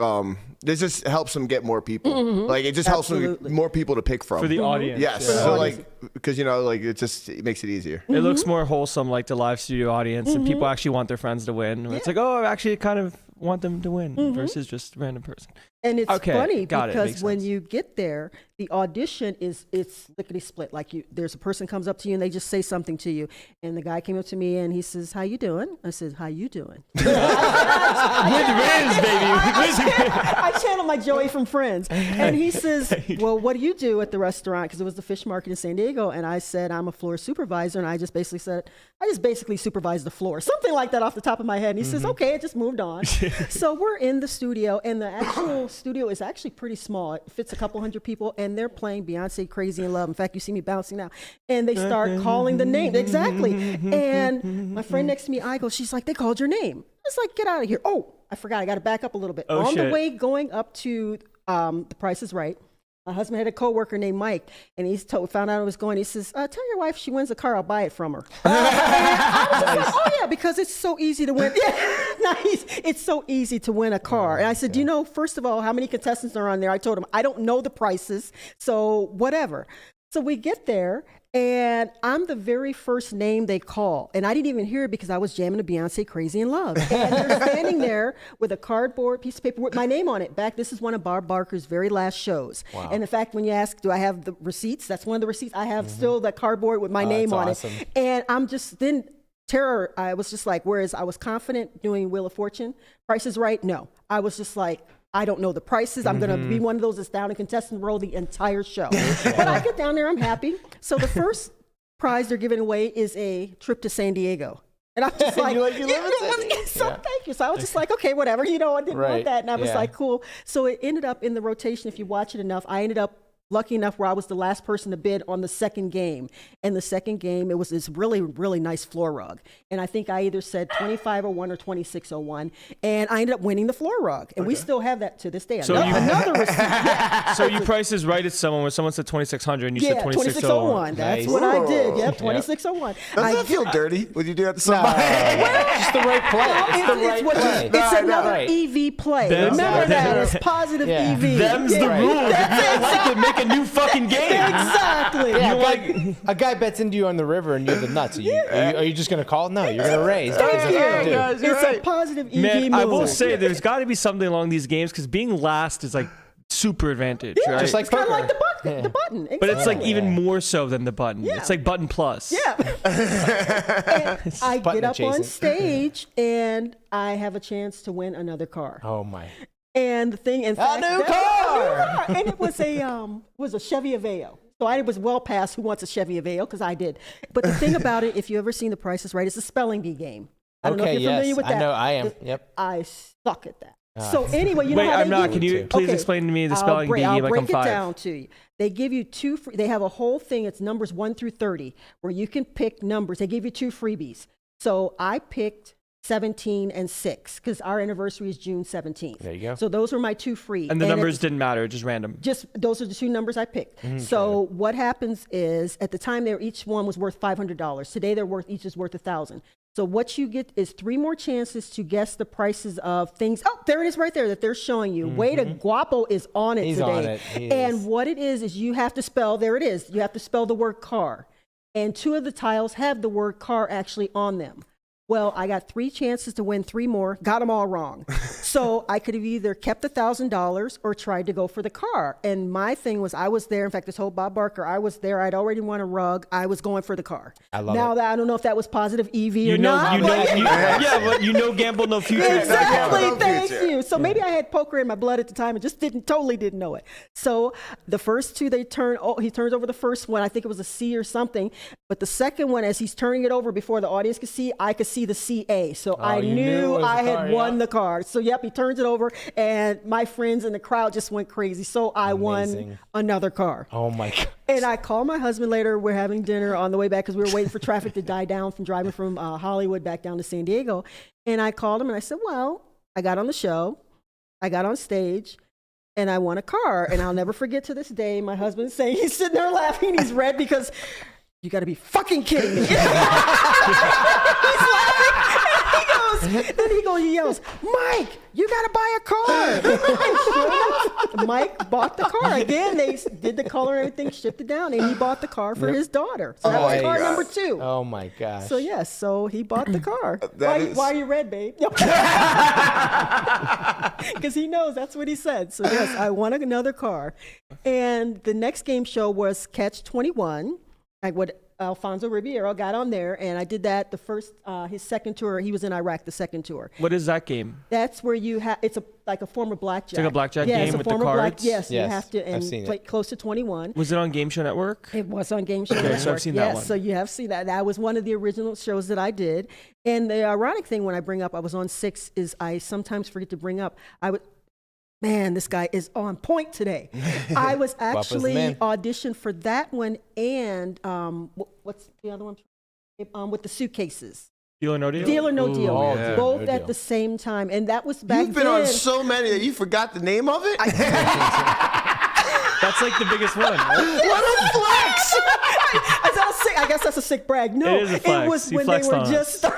this just helps them get more people. Like it just helps them Absolutely. get more people to pick from for the audience. Yes, For the so audience. like because like it makes it easier. It looks more wholesome, like the live studio audience, and people actually want their friends to win. It's like, oh, I actually kind of want them to win versus just a random person. And it's Okay, funny got it. because Makes when sense. you get there, the audition it's lickety split. Like there's a person comes up to you and they just say something to you, and the guy came up to me and he says, "How you doing?" I said, "How you doing?" With Riz, baby. I channel my Joey from Friends, and he says, "Well, what do you do at the restaurant?" Because it was the fish market in San Diego, and I said, "I'm a floor supervisor," and I just basically said, "I just basically supervise the floor," something like that off the top of my head. And he says, "Okay," it just moved on. So we're in the studio, and the actual studio is actually pretty small. It fits a couple hundred people, and they're playing Beyonce "Crazy in Love." In fact, you see me bouncing now, and they start calling the name exactly. And my friend next to me, I go, she's like, "They called your name." It's like, "Get out of here!" Oh, I forgot. I got to back up a little bit. Oh, On the shit. way going up to The Price is Right, my husband had a coworker named Mike, and found out I was going. He says, "Tell your wife she wins a car, I'll buy it from her." And I was just like, "Oh yeah, because it's so easy to win." Yeah, nice. It's so easy to win a car. And I said, "Do you know, first of all, how many contestants are on there?" I told him, "I don't know the prices, so whatever." So we get there, and I'm the very first name they call. And I didn't even hear it because I was jamming to Beyonce "Crazy in Love." And they're standing there with a cardboard piece of paper with my name on it. This is one of Bob Barker's very last shows. Wow. And in fact, when you ask, do I have the receipts? That's one of the receipts. I have still the cardboard with my name on awesome. it. And I'm just, then terror, I was just like, whereas I was confident doing Wheel of Fortune, Price is Right, no. I was just like, I don't know the prices. I'm going to be one of those that's down in contestant row the entire show. But I get down there, I'm happy. So the first prize they're giving away is a trip to San Diego. And I'm just like, thank you. So I was just like, okay, whatever. I didn't want that. And I was like, cool. So it ended up in the rotation. If you watch it enough, I ended up lucky enough where I was the last person to bid on the second game. And the second game, it was this really, really nice floor rug. And I think I either said 2501 or 2601. And I ended up winning the floor rug. And we still have that to this day. So another receipt. So you price is right at someone when someone said 2600 and you said 2601. That's Nice. what I did. Yep, 2601. Doesn't that feel dirty when you do that to somebody? It's the right play. It's another EV play. Remember that. It's positive EV. Them's the rules. If you don't like it, make a new fucking game. Exactly. Yeah, a guy bets into you on the river and you're the nuts. Are you just going to call? No, you're going to raise. Thank you. That's what you do. It's a positive EV Man, move. I will say there's got to be something along these games because being last is like super advantage, right? Just like It's kind of poker. like the button. Exactly. But it's like even more so than the button. Yeah. It's like button plus. Yeah. And I button get up on adjacent. stage and I have a chance to win another car. Oh my. And the thing, in fact, new car! And it was a Chevy Aveo. So I was well past who wants a Chevy Aveo because I did. But the thing about it, if you ever seen The Price is Right, it's a spelling bee game. I don't know if you're familiar with that. I know I am. Yep. I suck at that. So anyway, you know Wait, how I'm they not. give Can you please explain to me the spelling bee I'll game like break I'm it 5? down to you. They give you they have a whole thing. It's numbers 1 through 30 where you can pick numbers. They give you 2 freebies. So I picked 17 and 6 because our anniversary is June 17th. There you go. So those were my 2 free. And the numbers didn't matter, just random. Just those are the 2 numbers I picked. So what happens is at the time each one was worth $500. Today each is worth $1,000. So what you get is 3 more chances to guess the prices of things. Oh, there it is right there that they're showing you. Way to Guapo is on it He's today. on it. He And is. what it is you have to spell, there it is. You have to spell the word car. And 2 of the tiles have the word car actually on them. Well, I got 3 chances to win 3 more, got them all wrong. So I could have either kept the $1,000 or tried to go for the car. And my thing was, I was there. In fact, this whole Bob Barker, I was there. I'd already won a rug. I was going for the car. I love now it. that I don't know if that was positive EV or not. But you know gamble, no future. Exactly. No Thank future. you. So maybe I had poker in my blood at the time and just totally didn't know it. So the first 2, he turns over the first one. I think it was a C or something. But the second one, as he's turning it over before the audience could see, I could see the CA. So I you knew it knew was I the had car, won yeah. the car. So yep, he turns it over and my friends in the crowd just went crazy. So I won Amazing. another car. Oh my God. And I called my husband later. We're having dinner on the way back because we were waiting for traffic to die down from driving from Hollywood back down to San Diego. And I called him and I said, well, I got on the show. I got on stage. And I won a car. And I'll never forget to this day, my husband saying, he's sitting there laughing. He's red because you got to be fucking kidding me. He's laughing. Then he yells, Mike, you got to buy a car. And sure enough, Mike bought the car. Again, they did the color and everything, shipped it down, and he bought the car for his daughter. So that was car number 2. Oh my gosh. So yes, so he bought the car. That Why are you red, babe? Because he knows that's what he said. So yes, I won another car. And the next game show was Catch 21. Alfonso Ribeiro got on there, and I did that the first, his second tour. He was in Iraq, the second tour. What is that game? That's where you have, it's like a form of blackjack. It's like a blackjack Yeah, game it's a with the form of cards? Yes, you Yes, have to, I've and seen play it. close to 21. Was it on Game Show Network? It was on Game Show Okay, so Network. I've seen that yes, one. so you have seen that. That was one of the original shows that I did. And the ironic thing when I bring up I was on 6 is I sometimes forget to bring up, man, this guy is on point today. I was actually man. auditioned for that one and what's the other one? With the suitcases. Deal or No Deal? Deal or No Deal. oh, yeah. Both No at Deal. the same time. And that was back You've been then. on so many that you forgot the name of it? That's like the biggest one, right? What a flex! I guess that's a sick brag. No, It is a flex. it was You when they flexed were on just us.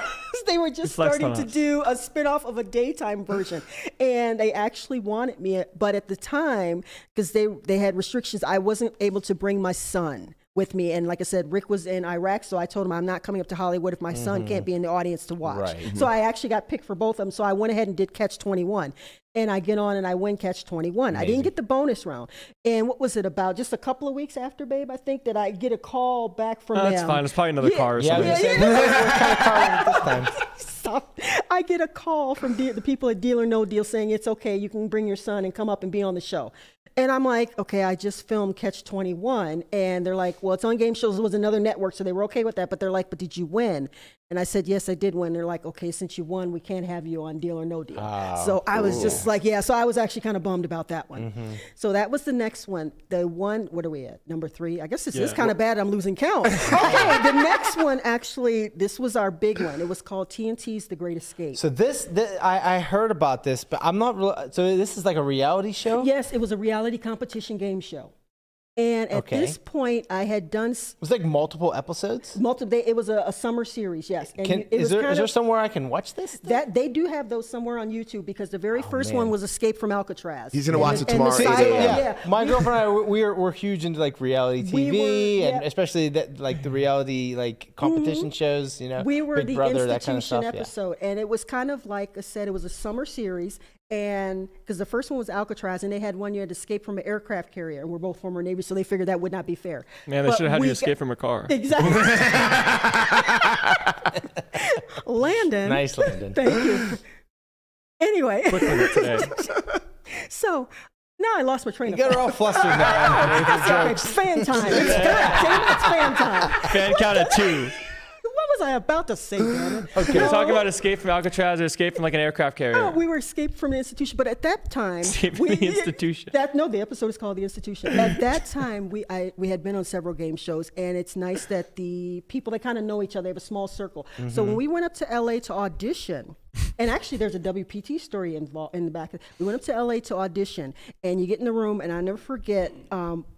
they were just flexed starting on to us. do a spinoff of a daytime version, and they actually wanted me. But at the time, because they had restrictions, I wasn't able to bring my son with me. And like I said, Rick was in Iraq, so I told him I'm not coming up to Hollywood if my son can't be in the audience to watch. Right. So I actually got picked for both of them. So I went ahead and did Catch 21. And I get on and I win Catch 21. I didn't get the bonus round. And what was it about? Just a couple of weeks after, babe, I think that I get a call back from them. That's fine. It's probably another car or Yeah, something. what kind of car was it this time? Stop. I get a call from the people at Deal or No Deal saying it's okay, you can bring your son and come up and be on the show. And I'm like, okay, I just filmed Catch 21. And they're like, well, it's on Game Shows. It was another network, so they were okay with that. But they're like, but did you win? And I said, yes, I did win. They're like, okay, since you won, we can't have you on Deal or No Deal. So I was just like, yeah. So I was actually kind of bummed about that one. So that was the next one. The one, what are we at? Number 3? I guess this is kind of bad. I'm losing count. Okay, the next one, actually, this was our big one. It was called TNT's The Great Escape. So I heard about this, but I'm not real. So this is like a reality show? Yes, it was a reality competition game show. And at this point, I had done It was like multiple episodes? multiple. It was a summer series, yes. And Is there somewhere I can watch this? that they do have those somewhere on YouTube because the very first one was Escape from Alcatraz. He's gonna watch it And the tomorrow at 8 silo, a.m. yeah. My girlfriend and I, we're huge into like reality TV We were, and especially that like the reality like competition shows. You know, We were Big the Brother, that kind of institution stuff. episode, and it was kind of like I said, it was a summer series, and because the first one was Alcatraz, and they had one you had to escape from an aircraft carrier, and we're both former Navy, so they figured that would not be fair. Man, they But should have had we you escape from a car. Exactly. Landon. Nice, Landon. Thank you. Anyway, Quick with it today. so now I lost my train You of got her thought. all flustered now. Okay, it's fan time. It's fan time. Fan count at 2. What was I about to say, damn it? Okay. We're talking about escape from Alcatraz or escape from like an aircraft carrier. Oh, we were escaped from the institution, but at that time, Escape from the institution. The episode is called The Institution. At that time, we had been on several game shows, and it's nice that the people, they kind of know each other. They have a small circle. So when we went up to LA to audition, and actually there's a WPT story involved in the back. We went up to LA to audition, and you get in the room, and I never forget,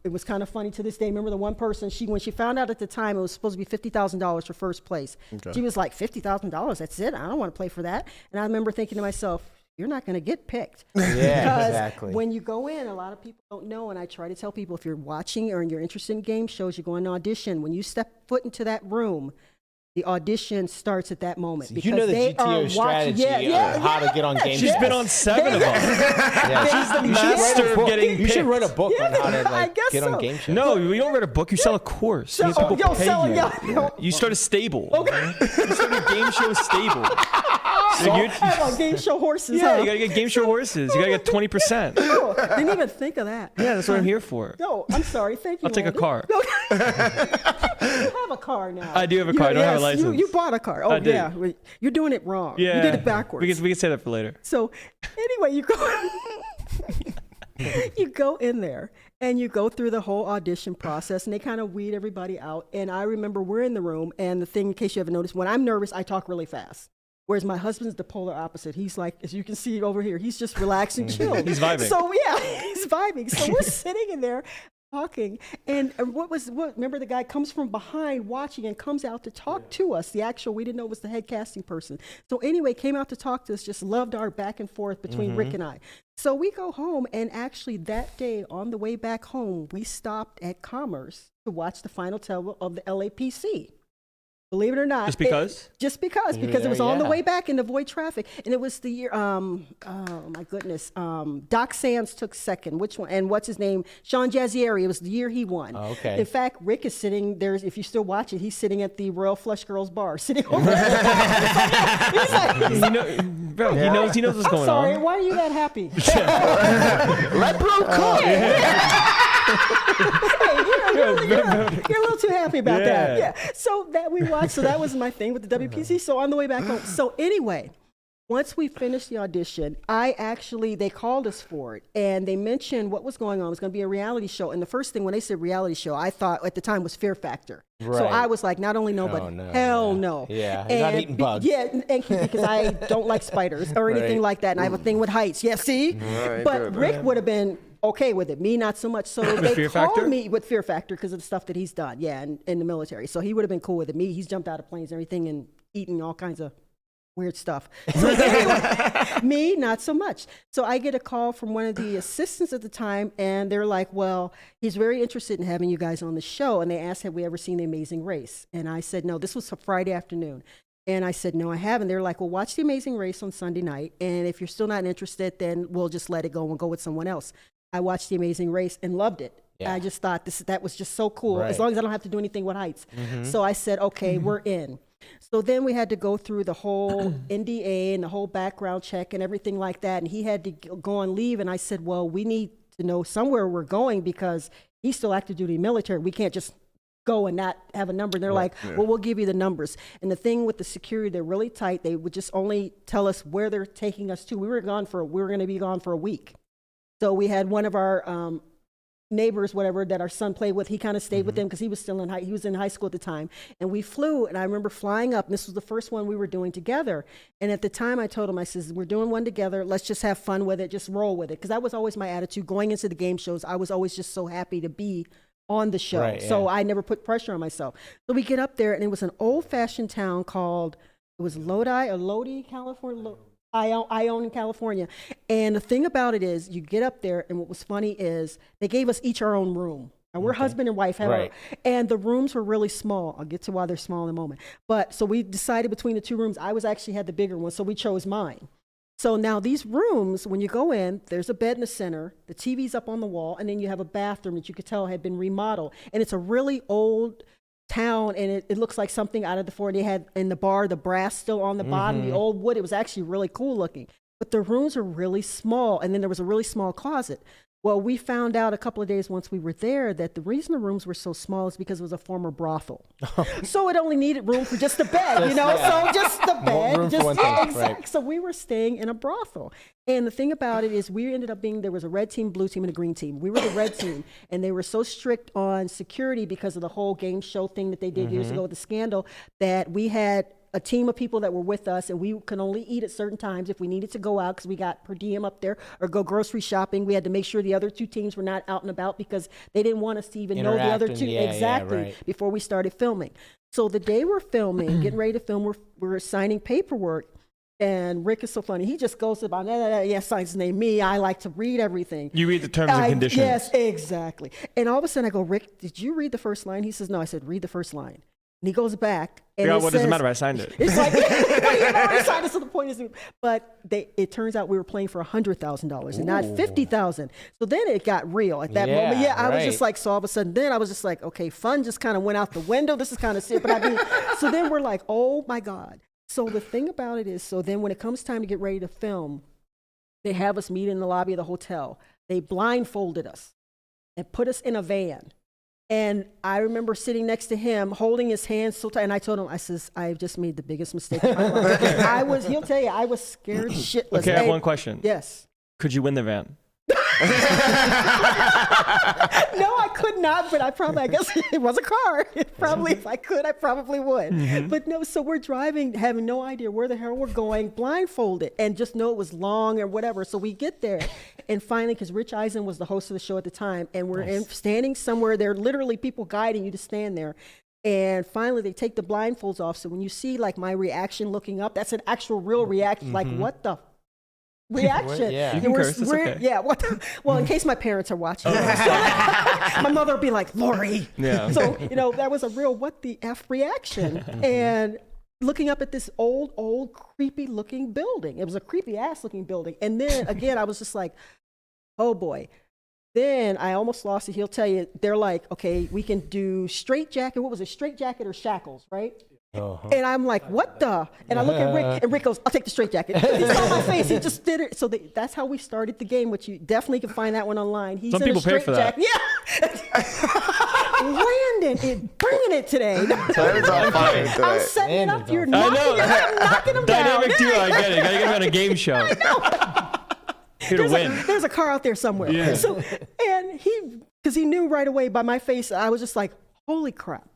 it was kind of funny to this day. Remember the one person, when she found out at the time it was supposed to be $50,000 for first place. Okay. She was like, $50,000, that's it? I don't want to play for that. And I remember thinking to myself, you're not going to get picked. Yeah, Because exactly. when you go in, a lot of people don't know, and I try to tell people, if you're watching or you're interested in game shows, you go in to audition. When you step foot into that room, the audition starts at that moment. So because you know the they GTO are strategy watching. of how to get on game She's shows. been on 7 of them. Yeah. She's the master of getting You should picked. write a book on how to I like guess get on so. game shows. No, you don't write a book. You sell a course. So- You have people pay sell it, you. yeah. You start a stable. Okay. You start a game show stable. Oh, game show horses. Yeah, huh? you gotta get game show horses. You gotta get 20%. Oh, didn't even think of that. Yeah, that's what I'm here for. No, I'm sorry. Thank you. I'll take a Landon. car. No. You have a car now. I do have a car. I don't have a license. You bought a car. Oh, I did. yeah. Well, you're doing it wrong. Yeah. You did it backwards. We can say that for later. So anyway, you go you go in there and you go through the whole audition process, and they kind of weed everybody out. And I remember we're in the room, and the thing, in case you haven't noticed, when I'm nervous, I talk really fast. Whereas my husband's the polar opposite. He's like, as you can see over here, he's just relaxed and chill. He's vibing. So yeah, he's vibing. So we're sitting in there talking, and remember the guy comes from behind watching and comes out to talk to us. The actual, we didn't know it was the head casting person. So anyway, came out to talk to us, just loved our back and forth between Rick and I. So we go home, and actually that day on the way back home, we stopped at Commerce to watch the final tell of the LAPC. Believe it or not. Just because? Because You're it there, was on the yeah. way back in to avoid traffic. And it was the year, oh my goodness, Doc Sands took second. Which one? And what's his name? Sean Jazzieri. It was the year he won. Oh, okay. In fact, Rick is sitting there, if you still watch it, he's sitting at the Royal Flush Girls Bar, sitting over there. He's like, You know, bro, he knows what's I'm going sorry, on. why are you that happy? Let bro cook. Hey, you're a little too happy about that. Yeah. Yeah. So that we watched. So that was my thing with the WPC. So on the way back home. So anyway, once we finished the audition, they called us for it, and they mentioned what was going on. It was going to be a reality show. And the first thing when they said reality show, I thought at the time was Fear Factor. So Right. I was like, not only no, but Oh, no, hell yeah. no. Yeah, you're not eating bugs. Yeah, and because I don't like spiders or anything Right. like that, and I have a thing with heights. Yeah, see? Right, But good, Rick would have been okay with it. Me, not so much. So they Fear called Factor? me with Fear Factor because of the stuff that he's done. Yeah, in the military. So he would have been cool with it. Me, he's jumped out of planes and everything and eaten all kinds of weird stuff. So anyway, me, not so much. So I get a call from one of the assistants at the time, and they're like, well, he's very interested in having you guys on the show. And they asked, have we ever seen The Amazing Race? And I said, no, this was a Friday afternoon. And I said, no, I haven't. They're like, well, watch The Amazing Race on Sunday night. And if you're still not interested, then we'll just let it go and go with someone else. I watched The Amazing Race and loved it. Yeah. I just thought that was just so cool, Right. as long as I don't have to do anything with heights. Mm-hmm. So I said, okay, we're in. So then we had to go through the whole NDA and the whole background check and everything like that. And he had to go on leave. And I said, well, we need to know somewhere we're going because he's still active duty military. We can't just go and not have a number. And they're like, well, we'll give you the numbers. And the thing with the security, they're really tight. They would just only tell us where they're taking us to. We were going to be gone for a week. So we had one of our neighbors, whatever, that our son played with. He kind of stayed with them because he was still he was in high school at the time. And we flew, and I remember flying up. And this was the first one we were doing together. And at the time, I told him, I says, we're doing one together. Let's just have fun with it. Just roll with it. Because that was always my attitude going into the game shows. I was always just so happy to be on the show. Right, so yeah. I never put pressure on myself. So we get up there, and it was an old-fashioned town called, it was Lodi, California. Ione in California. And the thing about it is, you get up there, and what was funny is they gave us each our own room. And we're husband and wife, Right. and the rooms were really small. I'll get to why they're small in a moment. But so we decided between the two rooms. I actually had the bigger one, so we chose mine. So now these rooms, when you go in, there's a bed in the center, the TV's up on the wall, and then you have a bathroom that you could tell had been remodeled. And it's a really old town, and it looks like something out of the 40s. They had in the bar, the brass still on the bottom, the old wood. It was actually really cool looking. But the rooms are really small, and then there was a really small closet. Well, we found out a couple of days once we were there that the reason the rooms were so small is because it was a former brothel. So it only needed room for just the bed, you know? So just the bed. room for Just, one thing, exactly. right. So we were staying in a brothel. And the thing about it is we ended up being, there was a red team, blue team, and a green team. We were the red team. And they were so strict on security because of the whole game show thing that they did years ago with the scandal that we had a team of people that were with us, and we can only eat at certain times if we needed to go out because we got per diem up there or go grocery shopping. We had to make sure the other two teams were not out and about because they didn't want us to even know the other Interact two and- yeah, exactly right. before we started filming. So the day we're filming, getting ready to film, we're signing paperwork. And Rick is so funny. He just goes about, signs his name, me. I like to read everything. You read the terms and conditions. Yes, exactly. And all of a sudden I go, Rick, did you read the first line? He says, no. I said, read the first line. And he goes back. And Yeah, it what does it says- matter? I signed it. It's like, well, you had already signed it, so the point is, but it turns out we were playing for $100,000 and not $50,000. So then it got real at that Yeah, moment. Yeah, I was right. just like, so all of a sudden, then I was just like, okay, fun just kind of went out the window. This is kind of serious. But I mean, so then we're like, oh my God. So the thing about it is, so then when it comes time to get ready to film, they have us meet in the lobby of the hotel. They blindfolded us and put us in a van. And I remember sitting next to him, holding his hand so tight. And I told him, I says, I've just made the biggest mistake of my life. He'll tell you, I was scared shitless. Okay, I have one question. Yes. Could you win the van? No, I could not, but I guess it was a car. If I could, I probably would. But no, so we're driving, having no idea where the hell we're going, blindfolded, and just know it was long or whatever. So we get there, and finally, because Rich Eisen was the host of the show at the time, and we're standing somewhere, there are literally people guiding you to stand there. And finally, they take the blindfolds off. So when you see like my reaction looking up, that's an actual real reaction. Like, what the reaction? Yeah. You And can we're- curse, it's we're- okay. Yeah. Well, in case my parents are watching. My mother would be like, Lori. Yeah. So, that was a real what the F reaction. And looking up at this old, creepy looking building. It was a creepy ass looking building. And then again, I was just like, oh boy. Then I almost lost it. He'll tell you, they're like, okay, we can do straight jacket. What was it? Straight jacket or shackles, right? And I'm like, what the? And I look at Rick, and Rick goes, I'll take the straight jacket. He saw my face. He just did it. So that's how we started the game, which you definitely can find that one online. He's Some in a people pay straight for that. jacket. Yeah. Landon is bringing it today. Turns out fine I'm today. setting up. You're I know. knocking him down. Dynamic duo, I get it. Gotta get him on a game show. Here to win. There's a car out there somewhere. Yeah. So, and because he knew right away by my face, I was just like, holy crap.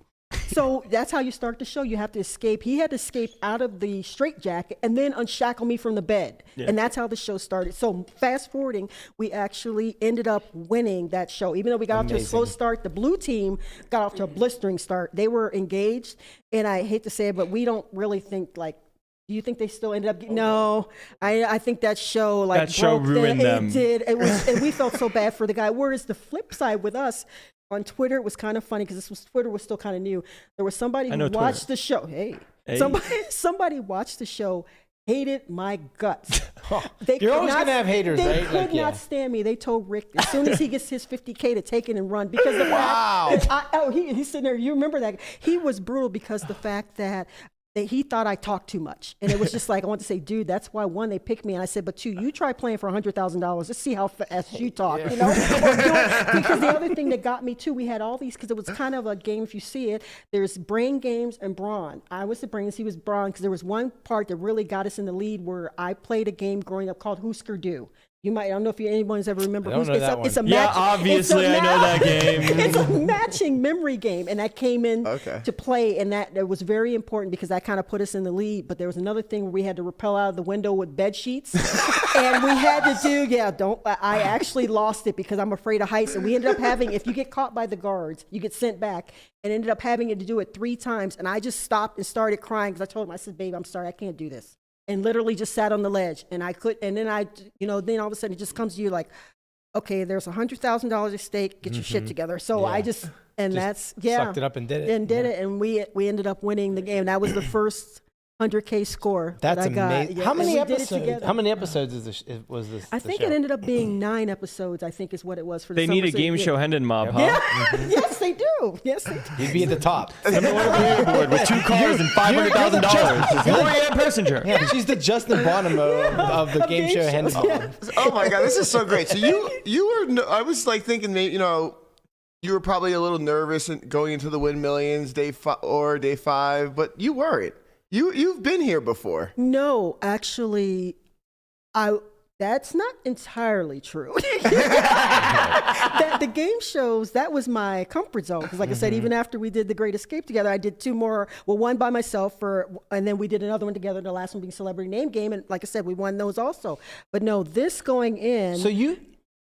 So that's how you start the show. You have to escape. He had to escape out of the straitjacket and then unshackle me from the bed. Yeah. And that's how the show started. So fast forwarding, we actually ended up winning that show. Even though we got off to a slow start, the blue team got off to a blistering start. They were engaged. And I hate to say it, but we don't really think like, do you think they still ended up getting, no, I think that show like That show broke ruined them. It did. It was, and we felt so bad for the guy. Whereas the flip side with us on Twitter, it was kind of funny because Twitter was still kind of new. There was somebody I who know watched Twitter. the show. Hey, Hey. Somebody watched the show, hated my guts. They You're could always not- gonna have haters, they right? could Like, yeah. not stand me. They told Rick as soon as he gets his 50K to take it and run because the fact he's sitting there. You remember that he was brutal because the fact that he thought I talked too much, and it was just like I want to say, dude, that's why one they picked me, and I said, but two, you try playing for $100,000. Let's see how fast you talk, you know. Because the other thing that got me too, we had all these because it was kind of a game. If you see it, there's brain games and brawn. I was the brains, he was brawn, because there was one part that really got us in the lead where I played a game growing up called Husker Du. You might, I don't know if anyone's ever remember. I don't know that one. It's a Yeah, match, obviously I know that game. It's a matching memory game, and that came in Okay. to play, and that was very important because that kind of put us in the lead. But there was another thing where we had to rappel out of the window with bed sheets, and we had to do I actually lost it because I'm afraid of heights, and we ended up having, if you get caught by the guards, you get sent back, and ended up having to do it 3 times, and I just stopped and started crying because I told him, I said, babe, I'm sorry, I can't do this. And literally just sat on the ledge, and I could, and then then all of a sudden it just comes to you like, okay, there's $100,000 at stake, get your shit together. So Yeah. I just, and Just that's, sucked it up and did it. and we ended up winning the game. That was the first 100K score That's that I got. amazing. Yeah, How and many we did it episodes? together. How many episodes was this? I the think show? it ended up being 9 episodes, I think is what it was for the They need summer a game season. show Hendon mob, huh? Yeah. Yes, they do. Yes, they do. You'd be at the top. Number one leaderboard with 2 cars and $500,000. Loriann Persinger. Yeah, she's the Justin Bonomo of the game show. shows, Hendon. yeah. Oh my God, this is so great. So you were, I was like thinking maybe, you were probably a little nervous going into the Wynn Millions day 5, but you weren't. You've been here before. No, actually, that's not entirely true. The game shows, that was my comfort zone. Because like I said, even after we did The Great Escape together, I did 2 more. Well, one by myself, and then we did another one together, the last one being Celebrity Name Game. And like I said, we won those also. But no, this going in. So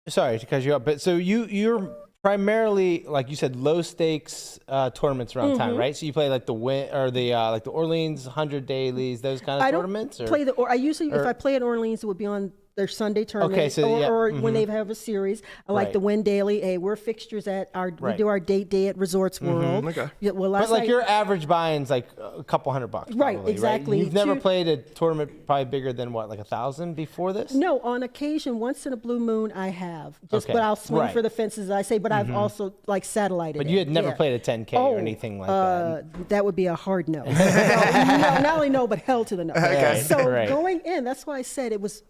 sorry to cut you up, but so you're primarily, like you said, low stakes tournaments around time, right? So you play like the Wynn or the like the Orleans 100 dailies, those kind of I don't tournaments. play the. Or I usually, if I play at Orleans, it would be on their Sunday tournament, Okay, so yeah, or when they have a series. I like Right. the Win Daily. Hey, we're fixtures at we Right. do our date day at Resorts World. Okay. Yeah, well, But last like night, your average buy-in's like a couple $100. Right, Probably, exactly. You've never Two- played a tournament probably bigger than what, like 1,000 before this? No, on occasion, once in a blue moon, I have. Just, Okay, but I'll swing right. for the fences, as I say. But I've also like satellited. But you had never yeah. played a 10K or anything like that. That would be a hard no. No, not only no, but hell to the no. Okay. So Right. going in, that's why I said it was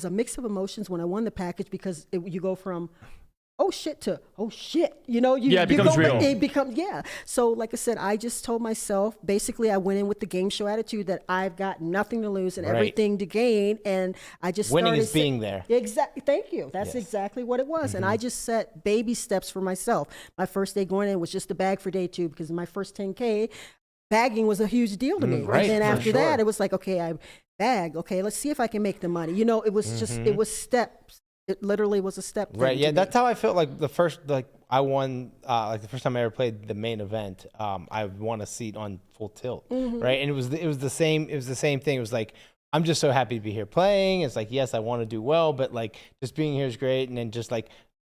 a mix of emotions when I won the package because you go from oh shit to oh shit, Yeah, it becomes real. It becomes So like I said, I just told myself basically I went in with the game show attitude that I've got nothing to lose and Right. everything to gain, and I just Winning started is being there. Exactly. Thank you. That's Yes. exactly what it was. And I just set baby steps for myself. My first day going in was just a bag for day 2 because my first 10K, bagging was a huge deal to me. right, And then for after sure. that, it was like, okay, I bag. Okay, let's see if I can make the money. It was just, it was steps. It literally was a step. thing Right. to Yeah. me. That's how I felt like the first, like I won, like the first time I ever played the main event, I won a seat on Full Tilt. Right. And it was the same thing. It was like, I'm just so happy to be here playing. It's like, yes, I want to do well, but like just being here is great. And then just like,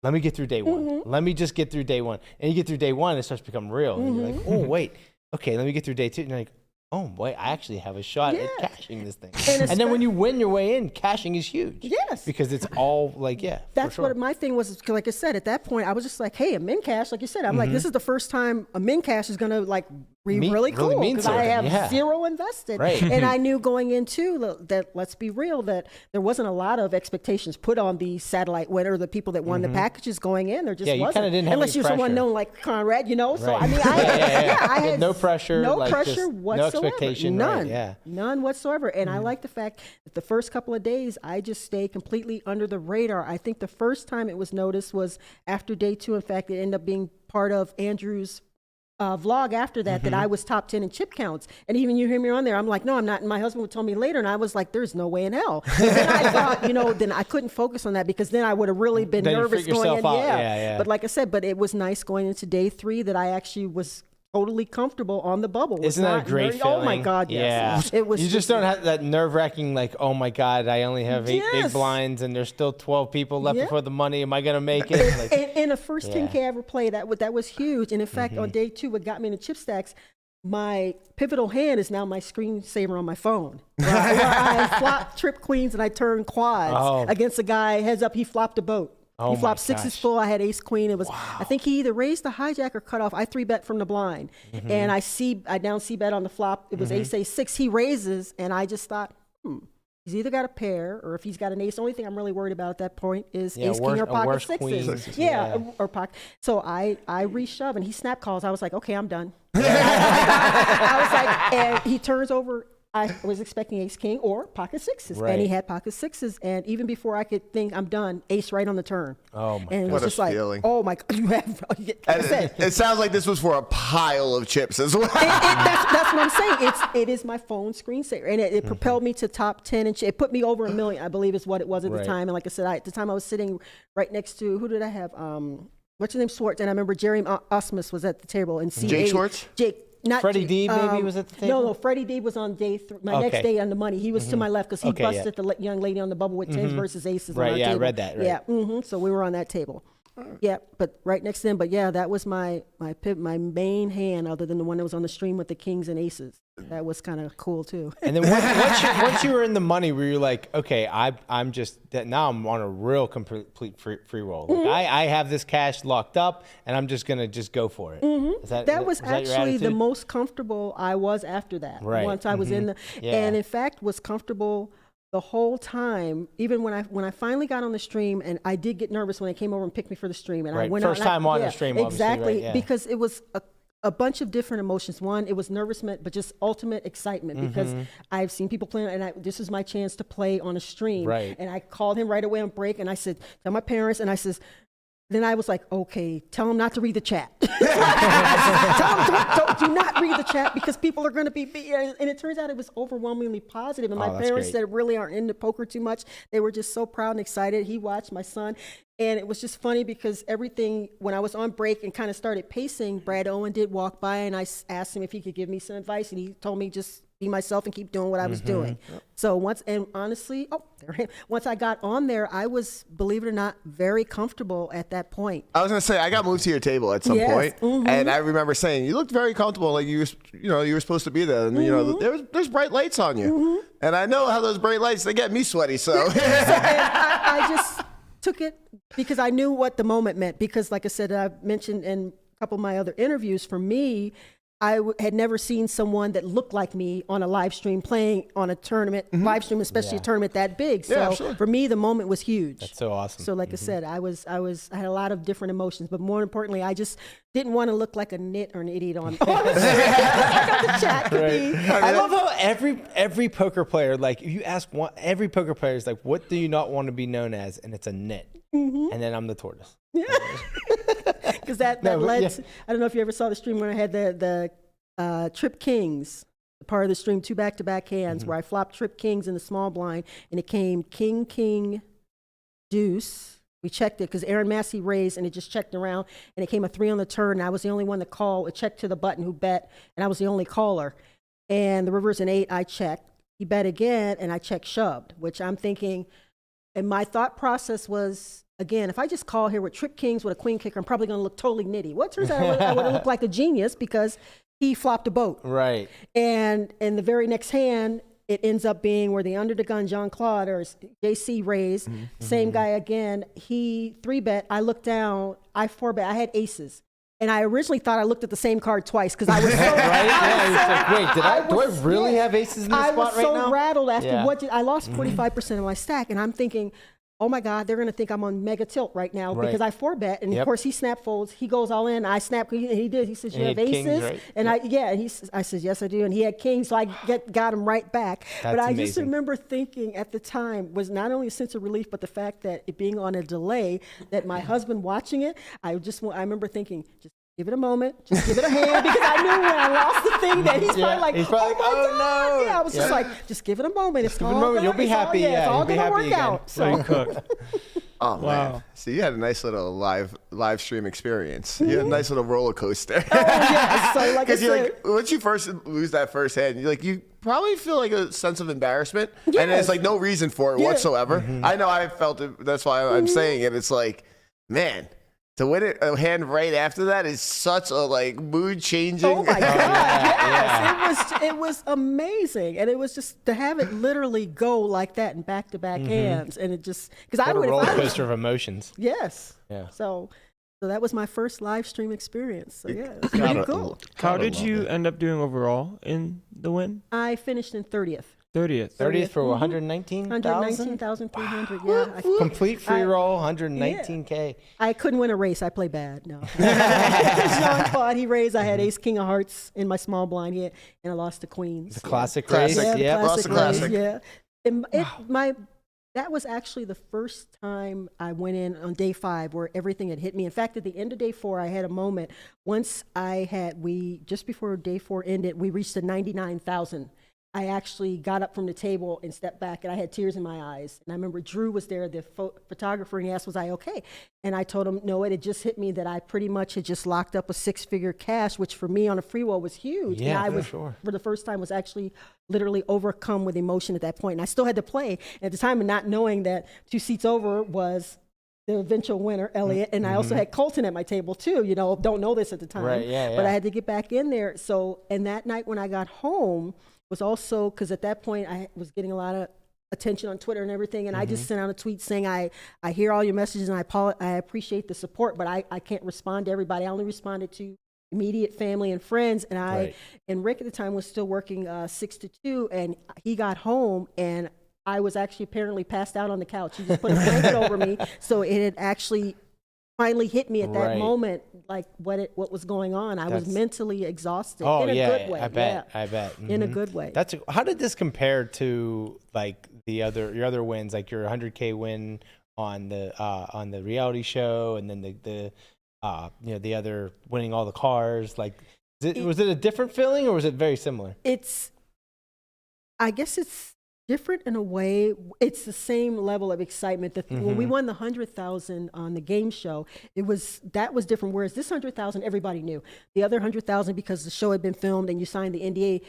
let me get through day 1. Let me just get through day 1. And you get through day 1, it starts to become real. And you're like, oh, wait. Okay, let me get through day 2. And you're like, oh, wait, I actually have a shot at Yeah. cashing this thing. And And then when you win your way in, cashing is huge. Yes. Because it's all like, yeah. That's for sure. what my thing was. 'Cause like I said, at that point, I was just like, hey, a min cash, like you said, I'm like, this is the first time a min cash is going to like be Mean- really really cool mean because I something, have yeah. 0 invested. Right. And I knew going into that, let's be real, that there wasn't a lot of expectations put on the satellite winner, the people that won the packages going in. There just Yeah, you wasn't. kinda didn't have Unless any you're someone pressure. known like Conrad, So Right. I mean, I had No pressure, no like, pressure just no whatsoever, expectation, right, none, yeah. none whatsoever. And I like the fact that the first couple of days I just stayed completely under the radar. I think the first time it was noticed was after day 2. In fact, it ended up being part of Andrew's vlog after that, that I was top 10 in chip counts. And even you hear me on there, I'm like, no, I'm not. And my husband would tell me later, and I was like, there's no way in hell. And then I thought, then I couldn't focus on that because then I would have really been Then you nervous freak going in. yourself out. Yeah. But like I said, but it was nice going into day 3 that I actually was totally comfortable on the bubble. Isn't that a great feeling? Oh my God, yes. Yeah. It was You just don't have that nerve-wracking, like, oh my God, I only have 8 big Yes. blinds and there's still 12 people left Yeah. before the money. Am I going to make it? Like, in the first 10K I ever played, that was huge. And in fact, Mm-hmm. on day 2, what got me in the chip stacks, my pivotal hand is now my screensaver on my phone. Where I flop trip queens and I turn quads against a guy heads up. He flopped a boat. Oh He flopped my sixes gosh. full. I had ace queen. It was, I think he either raised the hijack or cut off. I 3-bet from the blind, and I down c-bet on the flop. It was ace a6. He raises, and I just thought, he's either got a pair or if he's got an ace. The only thing I'm really worried about at that point is ace king or pocket sixes. Or pocket. So I reshove and he snap calls. I was like, okay, I'm done. I was like, and he turns over. I was expecting ace king or pocket sixes, and he had pocket sixes. And even before I could think I'm done, ace right on the turn. Oh my! And it What was a just like, feeling. oh my God, you have. Like I said, It sounds like this was for a pile of chips as well. that's what I'm saying. It is my phone screensaver, and it propelled me to top 10, and it put me over $1 million, I believe, is what it was at the time. And like I said, at the time I was sitting right next to, who did I have? What's his name? Schwartz, and I remember Jerry Osmus was at the table, and Jake Schwartz. Jake. Not Freddie D maybe was at the table? No, Freddie D was on day my next day on the money. He was to my left because he busted the young lady on the bubble with tens versus aces on our table. I read that. Right. Yeah, so we were on that table. Yeah, but right next to him. But yeah, that was my main hand other than the one that was on the stream with the kings and aces. That was kind of cool too. And then once you were in the money, where you're like, okay, I'm just now I'm on a real complete free roll. Like I have this cash locked up, and I'm just gonna go for it. That was your actually the attitude? most comfortable I was after that. Right. Once I was in the, and in fact was comfortable the whole time. Even when I finally got on the stream, and I did get nervous when they came over and picked me for the stream, and I went First out. time on the stream, obviously, exactly, right? Yeah. because it was a bunch of different emotions. One, it was nervousness, but just ultimate excitement because I've seen people playing, and this is my chance to play on a stream. Right. And I called him right away on break, and I said, tell my parents, and I says, then I was like, okay, tell them not to read the chat. Tell them do not read the chat because people are going to be, and it turns out it was overwhelmingly positive. And my parents that really aren't into poker too much, they were just so proud and excited. He watched my son. And it was just funny because everything, when I was on break and kind of started pacing, Brad Owen did walk by and I asked him if he could give me some advice. And he told me just be myself and keep doing what I was doing. So once I got on there, I was, believe it or not, very comfortable at that point. I was gonna say I got moved to your table at some point, and I remember saying you looked very comfortable, like you were supposed to be there, and there's bright lights on you, and I know how those bright lights they get me sweaty, so. And I just took it because I knew what the moment meant. Because, like I said, I've mentioned in a couple of my other interviews, for me, I had never seen someone that looked like me on a live stream playing on a tournament, live stream, especially a tournament that big. So for me, the moment was huge. That's so awesome. So like I said, I had a lot of different emotions, but more importantly, I just didn't want to look like a nit or an idiot on the chat. I love how every poker player, like if you ask every poker player is like, what do you not want to be known as? And it's a nit. And then I'm the tortoise. Because that led to, I don't know if you ever saw the stream when I had the Trip Kings, part of the stream, 2 back-to-back hands, where I flopped Trip Kings in the small blind, and it came King, King, Deuce. We checked it because Aaron Massey raised, and it just checked around, and it came a 3 on the turn, and I was the only one to call. It checked to the button who bet, and I was the only caller. And the river's an 8, I checked. He bet again, and I checked shoved, which I'm thinking, and my thought process was, again, if I just call here with Trip Kings with a queen kicker, I'm probably going to look totally nitty. Well, it turns out I would have looked like a genius because he flopped a boat. Right. And in the very next hand, it ends up being where the under the gun Jean-Claude or JC raised, same guy again, he 3-bet, I looked down, I 4-bet, I had aces. And I originally thought I looked at the same card twice because I was so wait, do I really have aces in this spot right now? I was so rattled after I lost 45% of my stack, and I'm thinking, oh my God, they're going to think I'm on mega tilt right now because I 4-bet, and of course he snap folds, he goes all in, I snap, he did, he says, you have aces? Kings, right? And I said, yes, I do, and he had kings, so I got him right back. But I just remember thinking at the time was not only a sense of relief, but the fact that it being on a delay, that my husband watching it, I remember thinking, just give it a moment, just give it a hand, because I knew when I lost the thing that he's probably like, oh no. Yeah, I was just like, just give it a moment. It's all gonna, you'll be happy. It's all going to work out. So. Oh man! So you had a nice little live stream experience. You had a nice little roller coaster. Oh yes. So like I said, like, once you first lose that first hand, you probably feel like a sense of embarrassment, and there's like no reason for it whatsoever. I know I felt it. That's why I'm saying it. It's like, man. To win it a hand right after that is such a like mood changing. Oh my God! Yes, it was amazing, and it was just to have it literally go like that in back-to-back hands, and it just because I What a would roller coaster of emotions. Yes. Yeah. So that was my first live stream experience. So yeah, it was pretty cool. How did you end up doing overall in the win? I finished in 30th. 30th. 30th for Mhm. 119,000? 119,300. Yeah. Complete free roll, 119K. I couldn't win a race. I play bad. No. Jean-Claude, he raised. I had Ace King of Hearts in my small blind hit, and I lost to Queens. The classic Classic. race. Yeah, the Yeah. classic Classic. race. Yeah. That was actually the first time I went in on day 5 where everything had hit me. In fact, at the end of day 4, I had a moment. Once just before day 4 ended, we reached the 99,000. I actually got up from the table and stepped back, and I had tears in my eyes. And I remember Drew was there, the photographer, and he asked, was I okay? And I told him, no, it had just hit me that I pretty much had just locked up a 6-figure cash, which for me on a free roll was huge. Yeah, and I for was, sure. for the first time, was actually literally overcome with emotion at that point. And I still had to play. And at the time, and not knowing that 2 seats over was the eventual winner, Elliot, and I also had Colton at my table too. You know, don't know this at the time, Right, yeah, but yeah. I had to get back in there. So, and that night when I got home was also because at that point I was getting a lot of attention on Twitter and everything, and I just sent out a tweet saying I hear all your messages and I appreciate the support, but I can't respond to everybody. I only responded to immediate family and friends, and Right. and Rick at the time was still working 6 to 2, and he got home and I was actually apparently passed out on the couch. He just put a blanket over me, so it had actually finally hit me at that Right. moment, like what was going on. I was That's- mentally exhausted Oh, in a yeah. good way. I bet. Yeah. I bet. In a Mhm. good way. How did this compare to like your other wins, like your 100K win on the reality show, and then the other winning all the cars? Like, was it a different feeling, or was it very similar? I guess it's different in a way. It's the same level of excitement. When we won the 100,000 on the game show, that was different. Whereas this 100,000, everybody knew. The other 100,000, because the show had been filmed and you signed the NDA,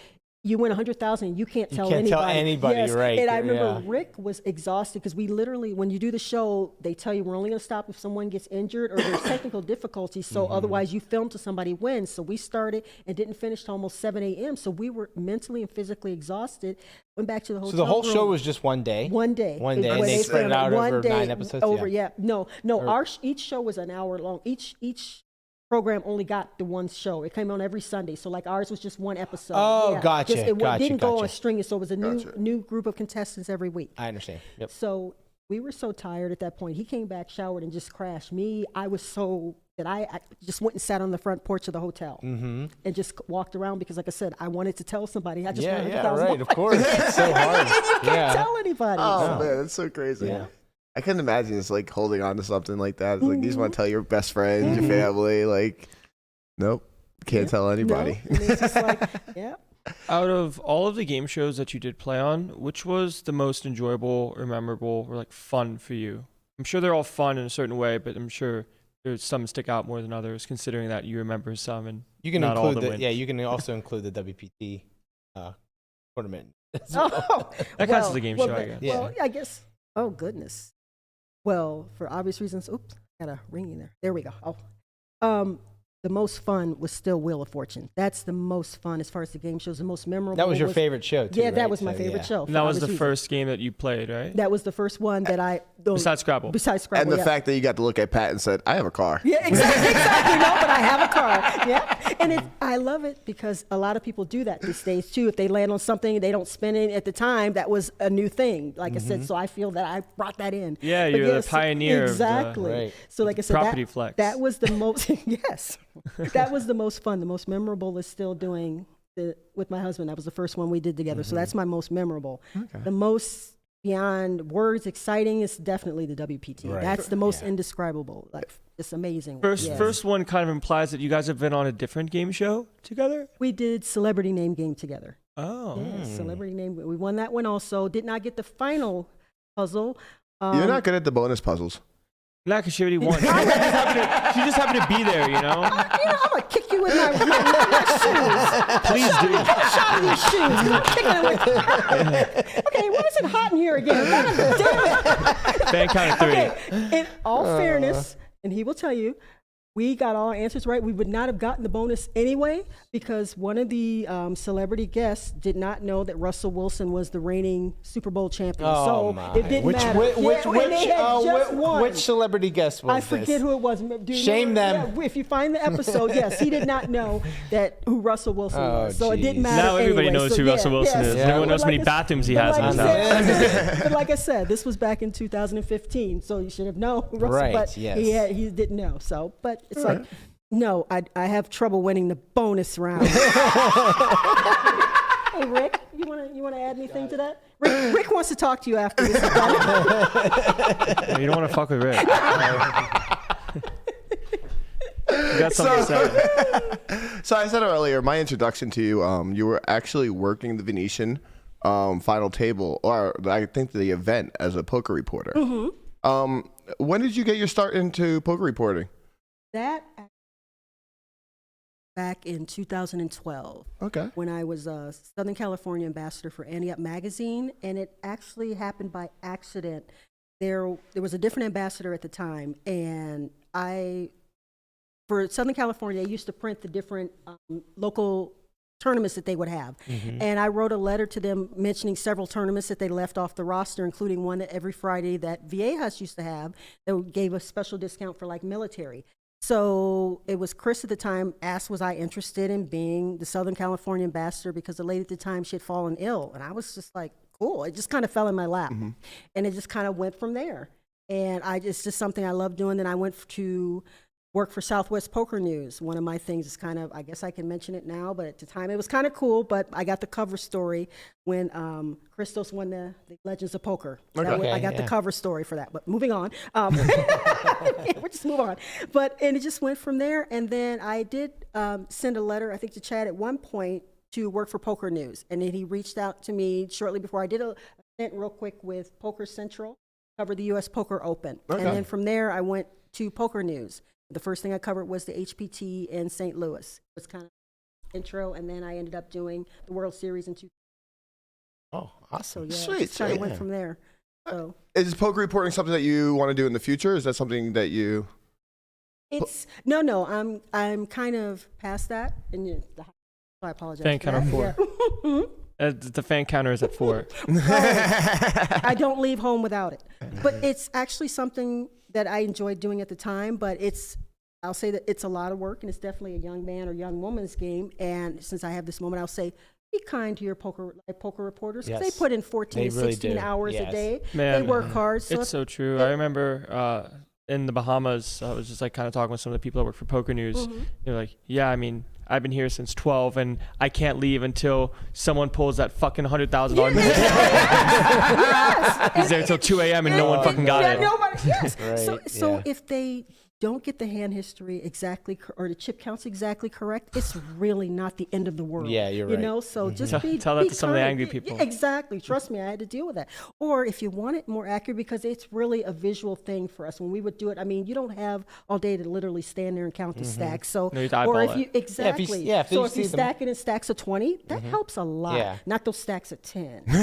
you win 100,000 and you can't tell anybody. Tell anybody, yes. right? And I remember Yeah. Rick was exhausted because we literally, when you do the show, they tell you we're only going to stop if someone gets injured or there's technical difficulties. So otherwise you film till somebody wins. So we started and didn't finish till almost 7 a.m. So we were mentally and physically exhausted. Went back to the hotel So the whole room. show was just one day? One day. One day, When and they spread it filmed out one over day 9 episodes? Over, Yeah. yeah. No, each show was an hour long. Each program only got the one show. It came on every Sunday. So like ours was just one episode. Oh, yeah. gotcha, It didn't go gotcha. on string. So it was a new group of contestants every week. I understand. Yep. So we were so tired at that point. He came back, showered, and just crashed. I was so that I just went and sat on the front porch of the hotel and just walked around because, like I said, I wanted to tell somebody. I just Yeah, wanted yeah, 100,000 right. Of course. It's so hard. You can't Yeah. tell anybody. Oh So- man, that's so crazy. Yeah. I couldn't imagine just like holding on to something like that. It's like you just want to tell your best friends, your family, like, nope, can't tell anybody. No, and it's just like, yeah. Out of all of the game shows that you did play on, which was the most enjoyable or memorable or like fun for you? I'm sure they're all fun in a certain way, but I'm sure there's some stick out more than others, considering that you remember some and You can not all include the wins. you can also include the WPT tournament. Oh, That counts as a game show, I then- guess. Yeah. Well, I guess. Oh goodness. Well, for obvious reasons. Oops, got a ring in there. There we go. Oh, the most fun was still Wheel of Fortune. That's the most fun as far as the game shows. The most memorable. That was your favorite show, too, Yeah, that right? was my So, favorite yeah. show. And that for was the obvious reasons. first game that you played, right? That was the first one that I. Besides Scrabble. Besides Scrabble. And the yeah. fact that you got to look at Pat and said, "I have a car." Yeah, exactly. No, but I have a car. Yeah, and I love it because a lot of people do that these days too. If they land on something, they don't spend it at the time. That was a new thing. Like I said, so I feel that I brought that in. Yeah, But you're the pioneer of the- Exactly. Right. So like I said, property flex. that was the most. Yes, that was the most fun. The most memorable is still doing with my husband. That was the first one we did together. So that's my most memorable. The most beyond words exciting is definitely the WPT. Right. That's the most indescribable. Like it's amazing. Yes. First one kind of implies that you guys have been on a different game show together. We did Celebrity Name Game together. Oh, Yeah, Celebrity Name. We won that one also. Did not get the final puzzle. You're not good at the bonus puzzles. not because she already won. She just happened to be there, you know. I'm gonna kick you in my shoes. Please do. Get a shot of these shoes. 'Cause I'm kicking it with. Okay, why is it hot in here again? God damn it. Fan count of 3. Okay, in all fairness, and he will tell you, we got all our answers right, we would not have gotten the bonus anyway, because one of the celebrity guests did not know that Russell Wilson was the reigning Super Bowl champion. So it didn't matter. And they had just won. Which celebrity guest was I forget who it was. Do you Shame remember? them. Yeah, if you find the episode, yes, he did not know who Russell Wilson was. So it didn't geez. matter. Now everybody anyway. knows So, who Russell Wilson is. Yeah. Everyone knows But how many like bathrooms he but has in like his I house. said- But like I said, this was back in 2015, so you should have known Russell. Right, But yes. he didn't know. So, but it's like, no, I have trouble winning the bonus round. Hey, Rick, you want to add anything to that? Rick wants to talk to you after this. You don't want to fuck with Rick. You got something to say. So I said earlier, my introduction to you, you were actually working the Venetian final table, or I think the event, as a poker reporter. When did you get your start into poker reporting? That back in 2012. Okay. When I was a Southern California ambassador for Ante Up magazine, and it actually happened by accident. There was a different ambassador at the time, and for Southern California, they used to print the different local tournaments that they would have. And I wrote a letter to them mentioning several tournaments that they left off the roster, including one that every Friday that Viejas used to have that gave a special discount for like military. So it was Chris at the time asked, was I interested in being the Southern California ambassador, because the lady at the time, she had fallen ill. And I was just like, cool. It just kind of fell in my lap. And it just kind of went from there. And it's just something I love doing. Then I went to work for Southwest Poker News. One of my things is kind of, I guess I can mention it now, but at the time it was kind of cool. But I got the cover story when Christos won the Legends of Poker. I got the cover story for that. But moving on, we'll just move on. And it just went from there. And then I did send a letter, I think, to Chad at one point to work for Poker News. And then he reached out to me shortly before. I did a stint real quick with Poker Central, covered the U.S. Poker Open. And then from there, I went to Poker News. The first thing I covered was the HPT in St. Louis. It was kind of intro, and then I ended up doing the World Series in 2000. Oh, awesome. So yeah, Sweet, just kind of sweet. went from there. So Is poker reporting something that you want to do in the future? Is that something that you... it's no. I'm kind of past that, and I apologize. Fan for counter that. 4. Yeah. The fan counter is at 4. I don't leave home without it. But it's actually something that I enjoyed doing at the time, but I'll say that it's a lot of work, and it's definitely a young man or young woman's game. And since I have this moment, I'll say, be kind to your poker reporters, because they put in 14 to 16 hours a day. Man, they work hard. So it's so true. I remember in the Bahamas, I was just like kind of talking with some of the people that work for Poker News. They're like, yeah, I mean, I've been here since 12, and I can't leave until someone pulls that fucking $100,000 million. He's there until 2 a.m. and no one fucking got it. Nobody, yes. Right, So if they don't get the hand history exactly or the chip counts exactly correct, it's really not the end of the world. Yeah, you're right. You know, so just Tell that be to some of the kind. angry people. Yeah, exactly. Trust me, I had to deal with that. Or if you want it more accurate, because it's really a visual thing for us. When we would do it, I mean, you don't have all day to literally stand there and count the stacks. So, No, you have to eyeball or if it. you exactly, if if you stack it in stacks of 20, that helps a lot. Yeah. Not those stacks of 10. Or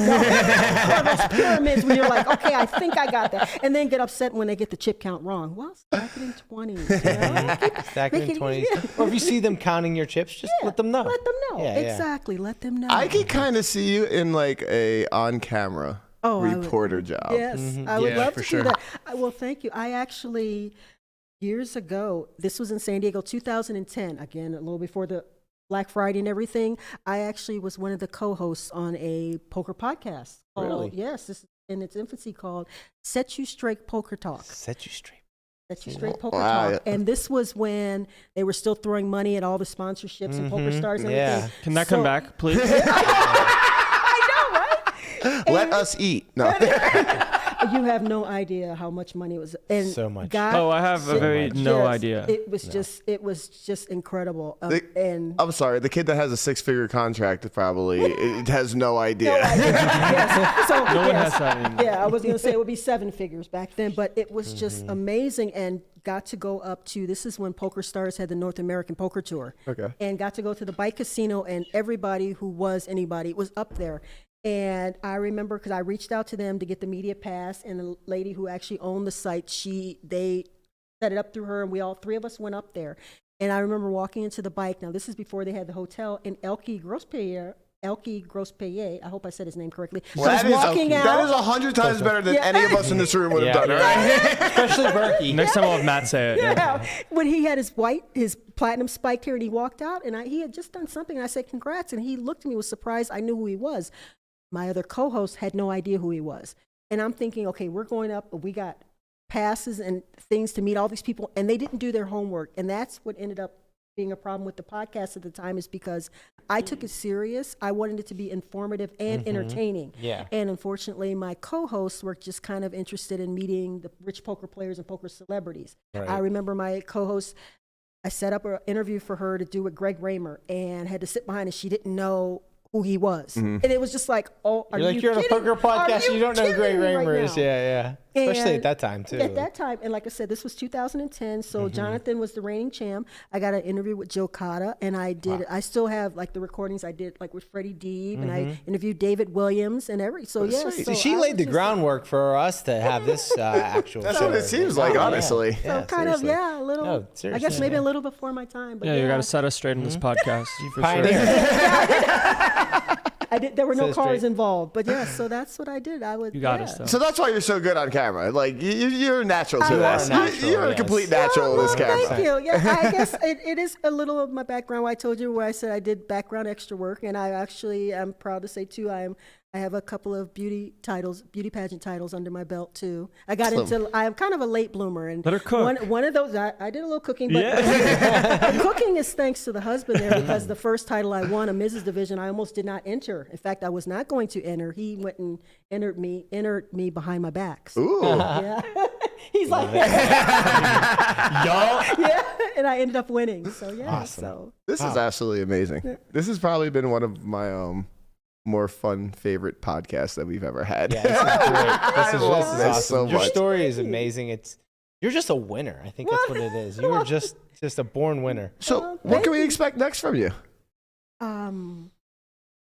those pyramids where you're like, okay, I think I got that, and then get upset when they get the chip count wrong. Well, stack it in 20s. You know? Stack it in Make it 20s. easy. Or if you see them counting your chips, just let them know. Let them know. Yeah, yeah. Exactly. Let them know. I could kind of see you in like a on-camera I would- reporter job. Yes, I would Yeah, love for to sure. do that. Well, thank you. I actually, years ago, this was in San Diego, 2010, again, a little before the Black Friday and everything. I actually was one of the co-hosts on a poker podcast. Really? Yes, this is in its infancy, called Set You Straight Poker Talk. Set you straight. Set You Straight Poker Wow. Talk. And this was when they were still throwing money at all the sponsorships and poker stars and Yeah. everything. Can that come back, please? I know, right? Let us eat. No. You have no idea how much money it was. And So much. God, Oh, I have a very no yes, idea. It was just incredible. And I'm sorry. The kid that has a 6-figure contract probably it has no idea. yes. So, No one yes. has that anymore. Yeah, I was gonna say it would be 7 figures back then, but it was just amazing, and got to go up to, this is when Poker Stars had the North American Poker Tour. Okay. And got to go to the Bike Casino, and everybody who was anybody was up there. And I remember, because I reached out to them to get the media pass, and the lady who actually owned the site, they set it up through her, and we all three of us went up there. And I remember walking into the bike. Now, this is before they had the hotel, and Elke Grospierre, I hope I said his name correctly. Well, was walking out. that is 100 times better than any of us in this room would have done, right? Especially Berkey. Next time I'll have Matt say it. Yeah. When he had his platinum spiked hair, and he walked out, and he had just done something. And I said, "Congrats!" And he looked at me, was surprised. I knew who he was. My other co-host had no idea who he was, and I'm thinking, okay, we're going up. We got passes and things to meet all these people, and they didn't do their homework, and that's what ended up being a problem with the podcast at the time, is because I took it serious. I wanted it to be informative and entertaining. Yeah. And unfortunately, my co-hosts were just kind of interested in meeting the rich poker players and poker celebrities. Right. I remember my co-host, I set up an interview for her to do with Greg Raymer, and had to sit behind, and she didn't know who he was. And it was just like, oh, are You're on a poker podcast, you don't know who Greg Raymer right is. now? Yeah. Especially And at that time, too. At that time, and like I said, this was 2010, so Jonathan was the reigning champ. I got an interview with Joe Cotta, and I still have like the recordings I did like with Freddie Deeb, and I interviewed David Williams and so yeah. sweet. So She I laid was the just groundwork for us to have this actual That's show. what it seems like, honestly. like, so kind of, seriously. a little, No, I guess seriously, maybe yeah. a little before my time, but Yeah, you got to set us straight on this podcast. For Pioneer. I did. There were no Set it cars straight. involved, but yeah, so that's what I did. I would. You got yeah. us, though. So that's why you're so good on camera. Like, you're natural to You are this. natural, You're a yes. complete natural in this Well, camera. Thank you. Yeah, I guess it is a little of my background. Where I told you where I said I did background extra work, and I'm proud to say too, I have a couple of beauty pageant titles under my belt too. I'm kind of a late bloomer, and Let her cook. One of those I did a little cooking, but the cooking is thanks to the husband there, because the first title I won, a Mrs. Division, I almost did not enter. In fact, I was not going to enter. He went and entered me behind my back. So, Ooh. yeah. He's like, yeah, and I ended up winning. So yeah, Awesome. so This is absolutely amazing. This has probably been one of my more fun favorite podcasts that we've ever had. Yeah, this is great. This is this awesome. so Your much. story is amazing. You're just a winner. I think that's what it is. You are just a born winner. So what can we expect next from you?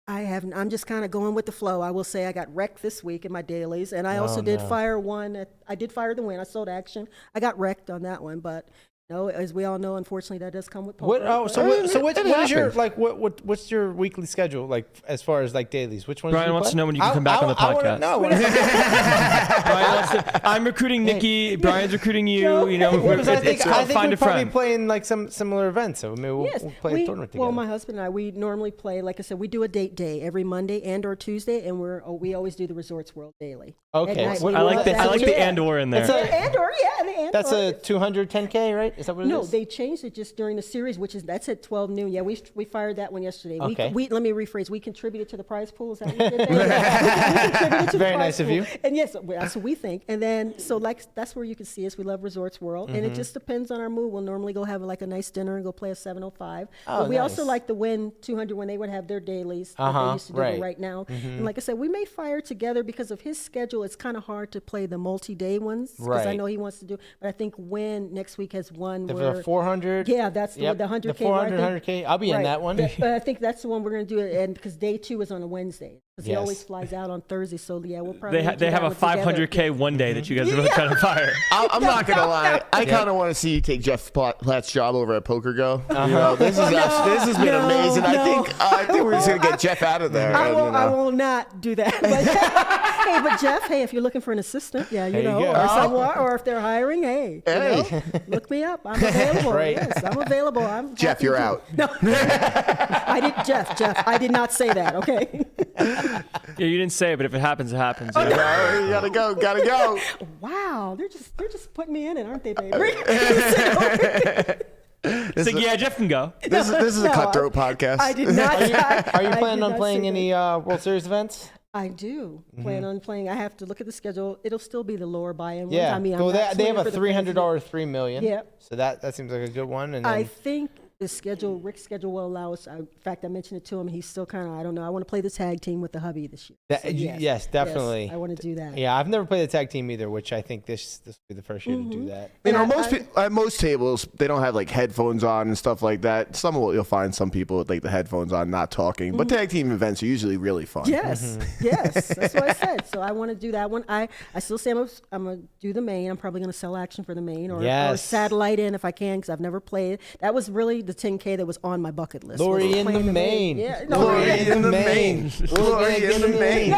I haven't. I'm just kind of going with the flow. I will say I got wrecked this week in my dailies, and I also Oh, did no. fire one. I did fire the win. I sold action. I got wrecked on that one, but no, as we all know, unfortunately, that does come with poker. What? Oh, but- so what is your happens. what's your weekly schedule like as far as like dailies? Which ones? Brian do you wants play? to know when you can come back on the podcast. Brian wants to, I'm recruiting Nikki. Brian's recruiting you. You know, Because I it's think called Find we're a probably Friend. playing like some similar events. So maybe we'll Yes, play a tournament together. well, my husband and I, we normally play. Like I said, we do a date day every Monday and/or Tuesday, and we always do the Resorts World daily. Okay. At night. What- I like the Yeah. and or in there. It's a- And/or, yeah, the and/or. That's a 210K, right? Is that what it is? No, they changed it just during the series, that's at 12 noon. Yeah, we fired that one yesterday. Okay. We let me rephrase. We contributed to the prize pool. Is that what we did? We contributed to the Very prize nice of pool. you. And yes, that's what we think. And then so like that's where you can see us. We love Resorts World, and it just depends on our mood. We'll normally go have like a nice dinner and go play a 705. Oh, but we also nice. like to win 200 when they would have their dailies that they used to do right. right now. And like I said, we may fire together because of his schedule. It's kind of hard to play the multi-day ones because I Right. know he wants to do. But I think Wynn next week has one The where 400. yeah, that's the, Yep. the 100K. The 400, 100K. I'll be in Right. that one. But I think that's the one we're going to do, and because day 2 is on a Wednesday. Because he Yes. always flies out on Thursday, so yeah, we'll probably They do have that a one together. 500K one day that you guys are both trying to fire. I'm not gonna lie. I kind of want to see you take Jeff Platt's job over at Poker Go. You know, this has been amazing. I think we're just gonna get Jeff out of there. I and, will, you know. I will not do that. But Jeff, if you're looking for an assistant, yeah, There you go. or someone, or if they're hiring, you know, look me up. I'm available. Right. Yes, I'm available. I'm Jeff, happy you're to- out. No, Jeff, I did not say that. Okay. Yeah, you didn't say it, but if it happens, it happens. Oh, Yeah. You gotta go. Wow, they're just putting me in it, aren't they, baby? It's like, yeah, Jeff can go. This is a No, cutthroat podcast. I did not. Are you I planning did on not playing say any that. World Series events? I do plan on playing. I have to look at the schedule. It'll still be the lower buy-in ones. Yeah. I mean, well, I'm not they have swinging a for the fences. $300 $3 million. Yep. So that seems like a good one. And I then think Rick's schedule will allow us. In fact, I mentioned it to him. He's still kind of, I don't know. I want to play the tag team with the hubby this year. So Yes, definitely. I want to do that. Yeah, I've never played the tag team either, which I think this will be the first year to do that. You know, And at most tables, they don't have like headphones on and stuff like that. You'll find some people with like the headphones on, not talking. But tag team events are usually really fun. Yes, yes, that's what I said. So I want to do that one. I still say I'm going to do the main. I'm probably going to sell action for the main or satellite in if I can, because I've never played. That was really the 10K that was on my bucket list. Lori in the main. Yeah, no, Lori in the main. Lori in the main.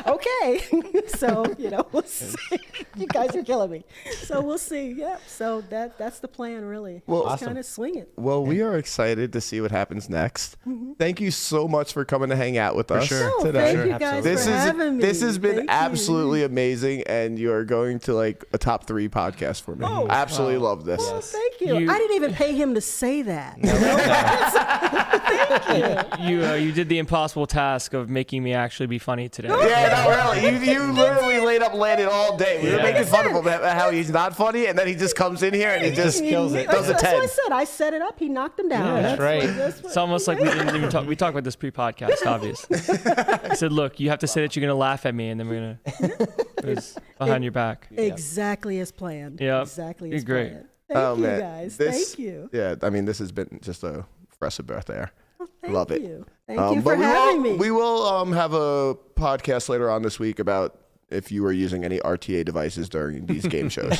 Okay, so we'll see. You guys are killing me. So we'll see. Yeah. So that's the plan, really. Well, just kind of swing it. Well, we are excited to see what happens next. Thank you so much for coming to hang out with us today. Thank you guys This for having me. This has been Thank absolutely amazing, and you are going to like a top 3 podcast for me. Absolutely love this. Well, thank you. I didn't even pay him to say that. Thank you. You did the impossible task of making me actually be funny today. Yeah, no, really. You literally laid up Landon all day. We were making fun of him how he's not funny, and then he just comes in here and he just kills it. Does a 10. That's what I said. I set it up. He knocked him down. Yeah, that's right. It's almost like we didn't even talk. We talked about this pre-podcast, obviously. I said, look, you have to say that you're going to laugh at me, and then we're going to it was behind your back. Exactly as planned. Yeah. Exactly You're as great. planned. Thank you, guys. Thank you. Yeah, I mean, this has been just a impressive birth there. Love it. Thank you for having me. We will have a podcast later on this week about if you were using any RTA devices during these game shows.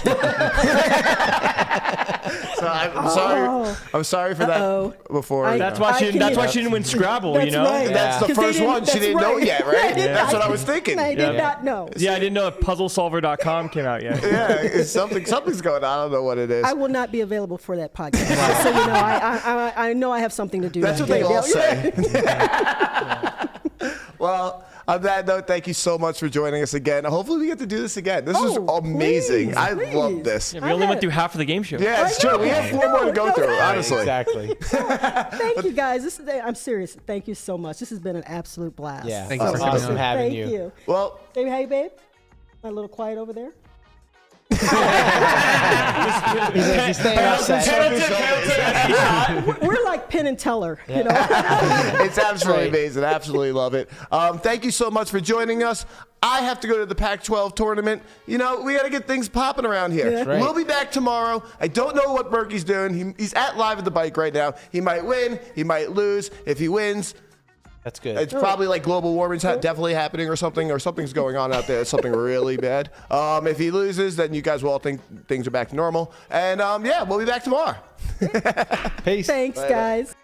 So I'm sorry for that before. That's why she didn't win Scrabble. That's right. That's the first one. She didn't know yet, right? That's what I was thinking. I did not know. Yeah, I didn't know if puzzlesolver.com came out yet. Yeah, something's going on. I don't know what it is. I will not be available for that podcast. So I know I have something to do. That's what they all say. Well, on that note, thank you so much for joining us again. Hopefully we get to do this again. This is amazing. I love this. Yeah, we only went through half of the game show. Yeah, it's true. We have 4 more to go through, honestly. Exactly. Thank you, guys. I'm serious. Thank you so much. This has been an absolute blast. Yeah. Thank you for awesome coming on. having Thank you. Well, Baby, hey, babe. My little quiet over there. He's staying outside. We're like Penn and Teller, it's absolutely amazing. Absolutely love it. Thank you so much for joining us. I have to go to the Pac-12 tournament. We got to get things popping around here. Yeah. Right. We'll be back tomorrow. I don't know what Berkey's doing. He's at Live at the Bike right now. He might win. He might lose. If he wins, That's good. it's probably like global warming's definitely happening or something's going on out there. Something really bad. If he loses, then you guys will all think things are back to normal. And we'll be back tomorrow. Peace. Thanks, guys.